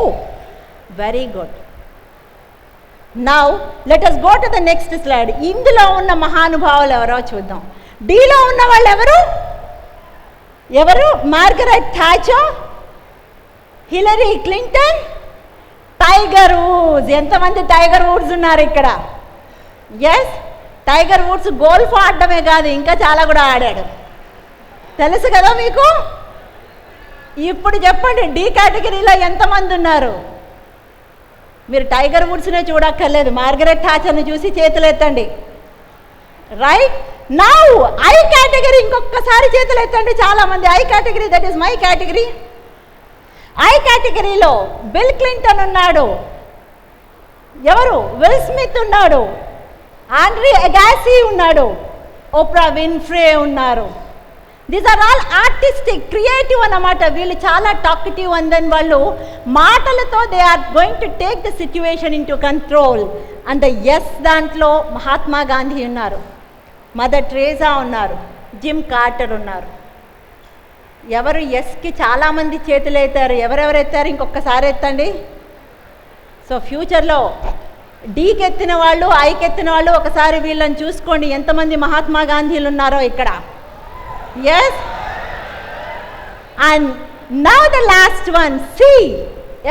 very good. Now let us go to the next slide. ఇందులో ఉన్న మహానుభావులు ఎవరో చూద్దాం. డీలో ఉన్న వాళ్ళు ఎవరు? Margaret Thatcher, Hillary Clinton, tiger Woods. ఎంతమంది టైగర్ వుడ్స్ ఉన్నారు ఇక్కడ? ఎస్, టైగర్ వుడ్స్ గోల్ఫ్ ఆడటమే కాదు, ఇంకా చాలా కూడా ఆడాడు, తెలుసు కదా మీకు. ఇప్పుడు చెప్పండి, డి కేటగిరీలో ఎంతమంది ఉన్నారు? మీరు టైగర్ వుడ్స్నే చూడక్కర్లేదు, మార్గరెట్ థాచర్ని చూసి చేతులు ఎత్తండి. రైట్ నౌ ఐ కేటగిరీ, ఇంకొకసారి చేతులు ఎత్తండి చాలా మంది. I category, that is my category. I కేటగిరీలో బిల్ క్లింటన్ ఉన్నాడు, ఎవరు? విల్ స్మిత్ ఉన్నాడు, ఆండ్రీ అగాసీ ఉన్నాడు, ఓప్రా విన్ఫ్రే ఉన్నారు. These are all artistic, creative అన్నమాట. వీళ్ళు చాలా టాకటివ్. అండ్ దెన్ వాళ్ళు మాటలతో they are going to take the situation in to control. And yes దాంట్లో మహాత్మా గాంధీ ఉన్నారు, మదర్ ట్రేసా ఉన్నారు, జిమ్ కార్టర్ ఉన్నారు. ఎవరు ఎస్కి చాలామంది చేతులు ఎత్తారు? ఎవరెవరు ఎత్తారు? ఇంకొకసారి ఎత్తండి. సో ఫ్యూచర్లో డీకి ఎత్తిన వాళ్ళు, ఐకి ఎత్తిన వాళ్ళు ఒకసారి వీళ్ళని చూసుకోండి ఎంతమంది మహాత్మా గాంధీలు ఉన్నారో ఇక్కడ. Yes, and now the last one, C.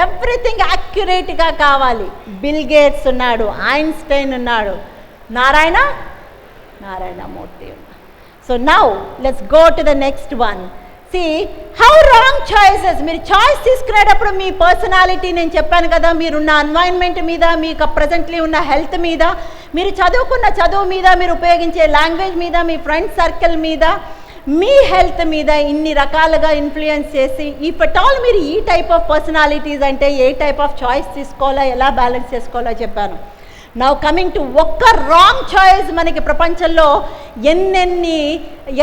ఎవ్రీథింగ్ యాక్యురేట్గా కావాలి. బిల్ గేట్స్ ఉన్నాడు, ఐన్స్టైన్ ఉన్నాడు, నారాయణ మూర్తి ఉన్నాడు. So now let's go to the next one. See how wrong choices. మీరు చాయిస్ తీసుకునేటప్పుడు మీ పర్సనాలిటీ, నేను చెప్పాను కదా, మీరున్న ఎన్వైరన్మెంట్ మీద, మీకు ప్రజెంట్లీ ఉన్న హెల్త్ మీద, మీరు చదువుకున్న చదువు మీద, మీరు ఉపయోగించే లాంగ్వేజ్ మీద, మీ ఫ్రెండ్ సర్కిల్ మీద, మీ హెల్త్ మీద ఇన్ని రకాలుగా ఇన్ఫ్లుయెన్స్ చేసి, ఇఫ్ అట్ ఆల్ మీరు ఈ టైప్ ఆఫ్ పర్సనాలిటీస్ అంటే ఏ టైప్ ఆఫ్ చాయిస్ తీసుకోవాలో, ఎలా బ్యాలెన్స్ చేసుకోవాలో చెప్పాను. నౌ కమింగ్ టు ఒక్క రాంగ్ చాయిస్ మనకి ప్రపంచంలో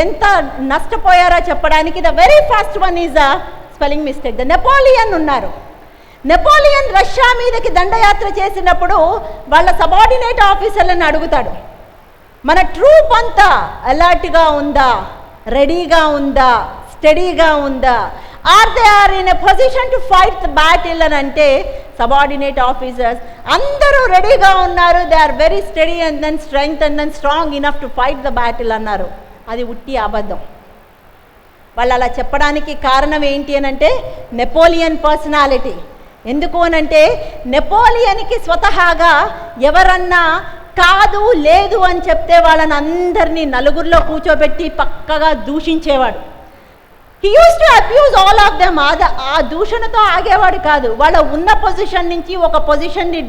ఎంత నష్టపోయారో చెప్పడానికి the very first one is a spelling mistake. The Napoleon ఉన్నారు. నెపోలియన్ రష్యా మీదకి దండయాత్ర చేసినప్పుడు వాళ్ళ సబార్డినేట్ ఆఫీసర్లను అడుగుతాడు, మన ట్రూప్ అంతా అలర్ట్గా ఉందా, రెడీగా ఉందా, స్టడీగా ఉందా, they are in a position to fight the battle అని అంటే సబార్డినేట్ ఆఫీసర్స్ అందరూ రెడీగా ఉన్నారు, they are very steady and then strength and then strong enough to fight the battle అన్నారు. అది ఉట్టి అబద్ధం. వాళ్ళు అలా చెప్పడానికి కారణం ఏంటి అని అంటే నెపోలియన్ పర్సనాలిటీ. ఎందుకు అనంటే నెపోలియన్కి స్వతహాగా ఎవరన్నా కాదు లేదు అని చెప్తే వాళ్ళని అందరినీ నలుగురిలో కూర్చోబెట్టి పక్కగా దూషించేవాడు. He uses to abuse all of them. ఆ దూషణతో ఆగేవాడు కాదు, వాళ్ళ ఉన్న పొజిషన్ నుంచి ఒక పొజిషన్ని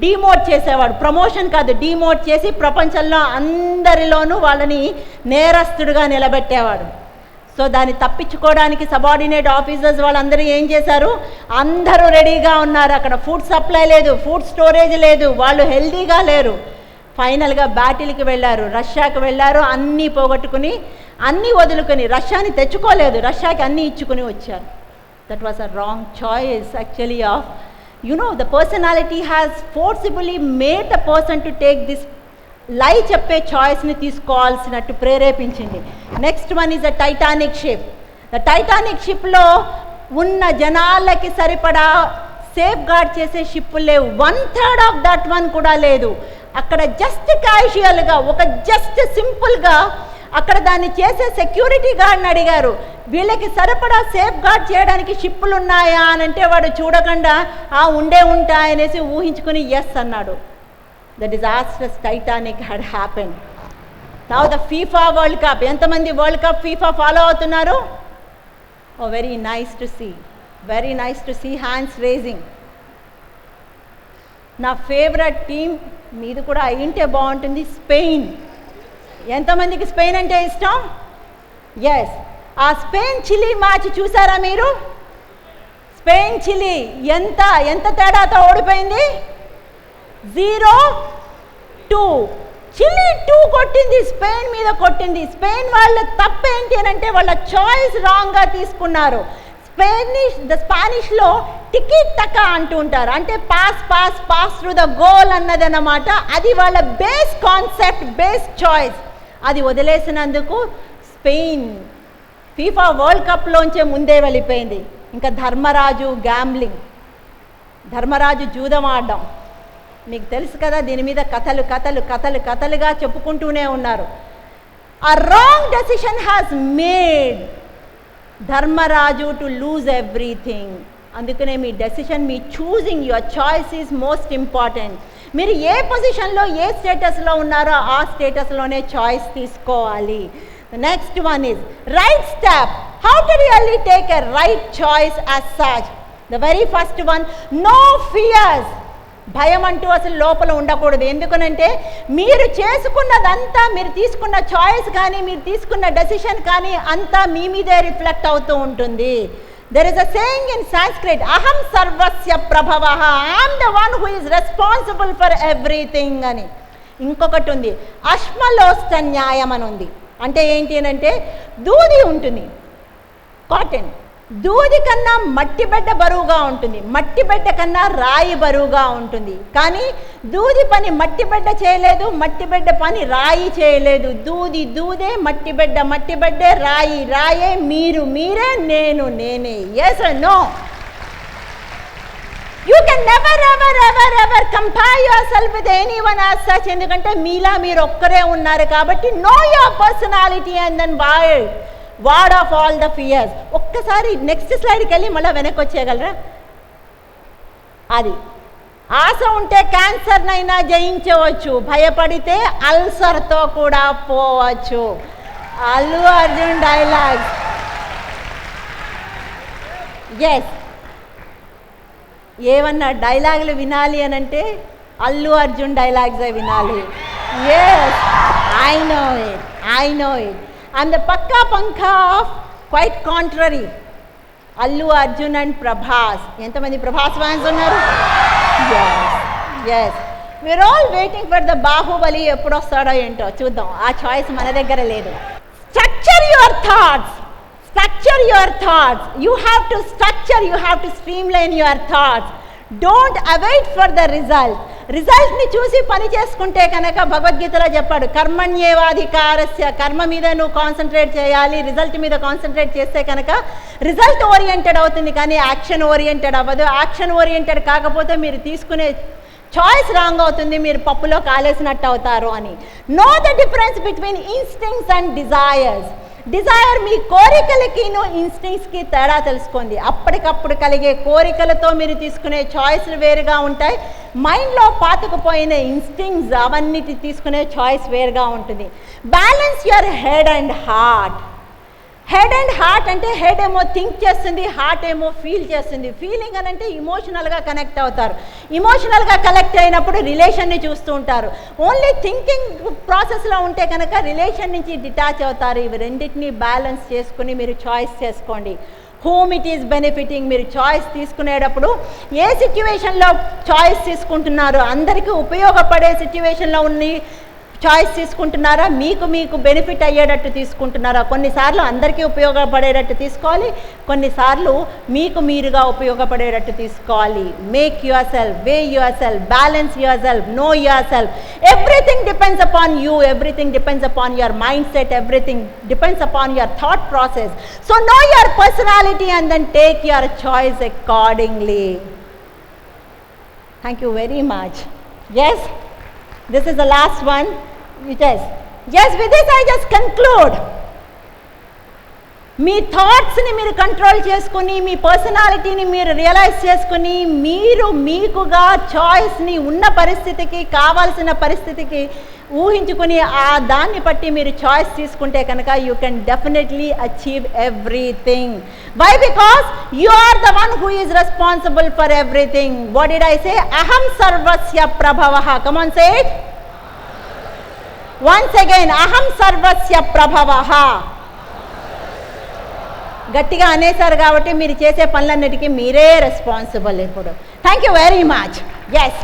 డీమోట్ చేసేవాడు. ప్రమోషన్ కాదు, డీమోట్ చేసి ప్రపంచంలో అందరిలోనూ వాళ్ళని నేరస్తుడుగా నిలబెట్టేవాడు. సో దాన్ని తప్పించుకోవడానికి సబార్డినేట్ ఆఫీసర్స్ వాళ్ళందరూ ఏం చేశారు, అందరూ రెడీగా ఉన్నారు, అక్కడ ఫుడ్ సప్లై లేదు, ఫుడ్ స్టోరేజ్ లేదు, వాళ్ళు హెల్దీగా లేరు. ఫైనల్గా బ్యాటిల్కి వెళ్ళారు, రష్యాకి వెళ్ళారు, అన్నీ పోగొట్టుకుని అన్నీ వదులుకొని, రష్యాని తెచ్చుకోలేదు, రష్యాకి అన్నీ ఇచ్చుకుని వచ్చారు. That was a wrong choice actually of the personality has forcibly made the person to take this lie చెప్పే చాయిస్ని తీసుకోవాల్సినట్టు ప్రేరేపించింది. Next one is the Titanic ship. The Titanic షిప్లో ఉన్న జనాలకి సరిపడా సేఫ్ గార్డ్ చేసే షిప్పులు లేవు, 1/3 ఆఫ్ దట్ వన్ కూడా లేదు. అక్కడ జస్ట్ క్యాజువల్గా జస్ట్ సింపుల్గా అక్కడ దాన్ని చేసే సెక్యూరిటీ గార్డ్ని అడిగారు, వీళ్ళకి సరిపడా సేఫ్ గార్డ్ చేయడానికి షిప్పులు ఉన్నాయా అని అంటే వాడు చూడకుండా ఉంటాయనేసి ఊహించుకుని ఎస్ అన్నాడు. The disasters Titanic had happened. Now the FIFA World Cup. ఎంతమంది వరల్డ్ కప్ ఫీఫా ఫాలో అవుతున్నారు? Oh very nice to see hands raising. నా ఫేవరెట్ టీం మీది కూడా అయింటే బాగుంటుంది, స్పెయిన్. ఎంతమందికి స్పెయిన్ అంటే ఇష్టం? ఎస్. ఆ స్పెయిన్ చిలీ మ్యాచ్ చూసారా మీరు? స్పెయిన్ చిలీ ఎంత తేడాతో ఓడిపోయింది? 0-2. చిలీ 2 కొట్టింది, స్పెయిన్ మీద కొట్టింది. స్పెయిన్ వాళ్ళ తప్పేంటి అని అంటే వాళ్ళ చాయిస్ రాంగ్గా తీసుకున్నారు. స్పానిష్లో టికెట్ టకా అంటూ ఉంటారు, అంటే పాస్ త్రూ ద గోల్ అన్నది అన్నమాట. అది వాళ్ళ బేస్ కాన్సెప్ట్, బేస్ చాయిస్. అది వదిలేసినందుకు స్పెయిన్ ఫీఫా వరల్డ్ కప్లోంచే ముందే వెళ్ళిపోయింది. ఇంకా ధర్మరాజు జూదం ఆడడం మీకు తెలుసు కదా, దీని మీద కథలుగా చెప్పుకుంటూనే ఉన్నారు. ఆ wrong decision has made Dharmaraju to lose everything. అందుకనే మీ డెసిషన్, మీ choosing, your choice is most important. మీరు ఏ పొజిషన్లో ఏ స్టేటస్లో ఉన్నారో ఆ స్టేటస్లోనే చాయిస్ తీసుకోవాలి. Next one is right step. How to really take a right choice as such. The very first one, no fears. భయం అంటూ అసలు లోపల ఉండకూడదు. ఎందుకనంటే మీరు చేసుకున్నదంతా, మీరు తీసుకున్న చాయిస్ కానీ మీరు తీసుకున్న డెసిషన్ కానీ అంతా మీ మీదే రిఫ్లెక్ట్ అవుతూ ఉంటుంది. There is a saying in Sanskrit, aham sarvasya prabhavaha, I am the one who is responsible for everything అని. ఇంకొకటి ఉంది, అశ్మలోష్ట న్యాయం అని ఉంది. అంటే ఏంటి అని అంటే దూది ఉంటుంది, కాటన్. దూది కన్నా మట్టి బిడ్డ బరువుగా ఉంటుంది, మట్టి బిడ్డ కన్నా రాయి బరువుగా ఉంటుంది. కానీ దూది పని మట్టి బిడ్డ చేయలేదు, మట్టి బిడ్డ పని రాయి చేయలేదు. దూదే, మట్టి బిడ్డే, రాయే మీరే, నేనే. yes or no? You can never compare yourself with anyone as such. ఎందుకంటే మీలా మీరు ఒక్కరే ఉన్నారు కాబట్టి know your personality and then ward of all the fears. ఒక్కసారి నెక్స్ట్ స్లైడ్కి వెళ్ళి మళ్ళీ వెనక్కి వచ్చేయగలరా? అది ఆశ ఉంటే క్యాన్సర్నైనా జయించవచ్చు, భయపడితే అల్సర్తో కూడా పోవచ్చు. అల్లు అర్జున్ డైలాగ్స్. ఎస్, ఏమన్నా డైలాగులు వినాలి అని అంటే అల్లు అర్జున్ డైలాగ్సే వినాలి. Yes, I know it. And the పక్కా పంఖా of quite contrary Allu Arjun and Prabhas. ఎంతమంది ప్రభాస్ ఫ్యాన్స్ ఉన్నారు? Yes, we're all waiting for the Baahubali. ఎప్పుడు వస్తాడో ఏంటో చూద్దాం, ఆ చాయిస్ మన దగ్గర లేదు. Structure your thoughts. You have to structure, you have to streamline your thoughts. Don't await for the రిజల్ట్ని చూసి పని చేసుకుంటే కనుక భగవద్గీతలో చెప్పాడు, కర్మణ్యేవాధికారస్య, కర్మ మీద నువ్వు కాన్సన్ట్రేట్ చేయాలి, రిజల్ట్ మీద కాన్సన్ట్రేట్ చేస్తే కనుక రిజల్ట్ ఓరియంటెడ్ అవుతుంది, కానీ యాక్షన్ ఓరియంటెడ్ అవ్వదు. యాక్షన్ ఓరియంటెడ్ కాకపోతే మీరు తీసుకునే చాయిస్ రాంగ్ అవుతుంది, మీరు పప్పులో కాలేసినట్టు అవుతారు అని. Know the difference between instincts and desires. Desire మీ కోరికలకి ఇన్స్టింక్ట్స్కి తేడా తెలుసుకోండి. అప్పటికప్పుడు కలిగే కోరికలతో మీరు తీసుకునే చాయిస్లు వేరుగా ఉంటాయి. మైండ్లో పాతుకుపోయిన ఇన్స్టింక్ట్స్ అవన్నిటి తీసుకునే చాయిస్ వేరుగా ఉంటుంది. Balance your head and heart. Head and heart అంటే హెడ్ ఏమో థింక్ చేస్తుంది, హార్ట్ ఏమో ఫీల్ చేస్తుంది. ఫీలింగ్ అని అంటే ఇమోషనల్గా కనెక్ట్ అవుతారు. ఇమోషనల్గా కనెక్ట్ అయినప్పుడు రిలేషన్ని చూస్తూ ఉంటారు. ఓన్లీ థింకింగ్ ప్రాసెస్లో ఉంటే కనుక రిలేషన్ నుంచి డిటాచ్ అవుతారు. ఇవి రెండింటినీ బ్యాలెన్స్ చేసుకుని మీరు చాయిస్ చేసుకోండి. Whom it is benefiting. మీరు చాయిస్ తీసుకునేటప్పుడు ఏ సిచ్యువేషన్లో చాయిస్ తీసుకుంటున్నారు, అందరికీ ఉపయోగపడే సిచ్యువేషన్లో ఉన్న చాయిస్ తీసుకుంటున్నారా, మీకు బెనిఫిట్ అయ్యేటట్టు తీసుకుంటున్నారా? కొన్నిసార్లు అందరికీ ఉపయోగపడేటట్టు తీసుకోవాలి, కొన్నిసార్లు మీరుగా ఉపయోగపడేటట్టు తీసుకోవాలి. Make yourself, weigh yourself, balance yourself, know yourself. Everything depends upon you, everything depends upon your mind set, everything depends upon your thought process. So know your personality and then take your choice accordingly. Thank you very much. Yes, this is the last one. Yes, with this I just conclude. మీ థాట్స్ని మీరు control చేసుకుని, మీ పర్సనాలిటీని మీరు realise చేసుకుని, మీకుగా చాయిస్ని ఉన్న పరిస్థితికి, కావాల్సిన పరిస్థితికి ఊహించుకుని దాన్ని బట్టి మీరు చాయిస్ తీసుకుంటే కనుక you can definitely achieve everything. Why? Because you are the one who is responsible for everything. What did I say? అహం సర్వస్య ప్రభవః. Come on, say it once again. అహం సర్వస్య ప్రభవః. గట్టిగా అనేసారు కాబట్టి మీరు చేసే పనులన్నిటికీ మీరే రెస్పాన్సిబుల్ ఇప్పుడు. Thank you very much. Yes.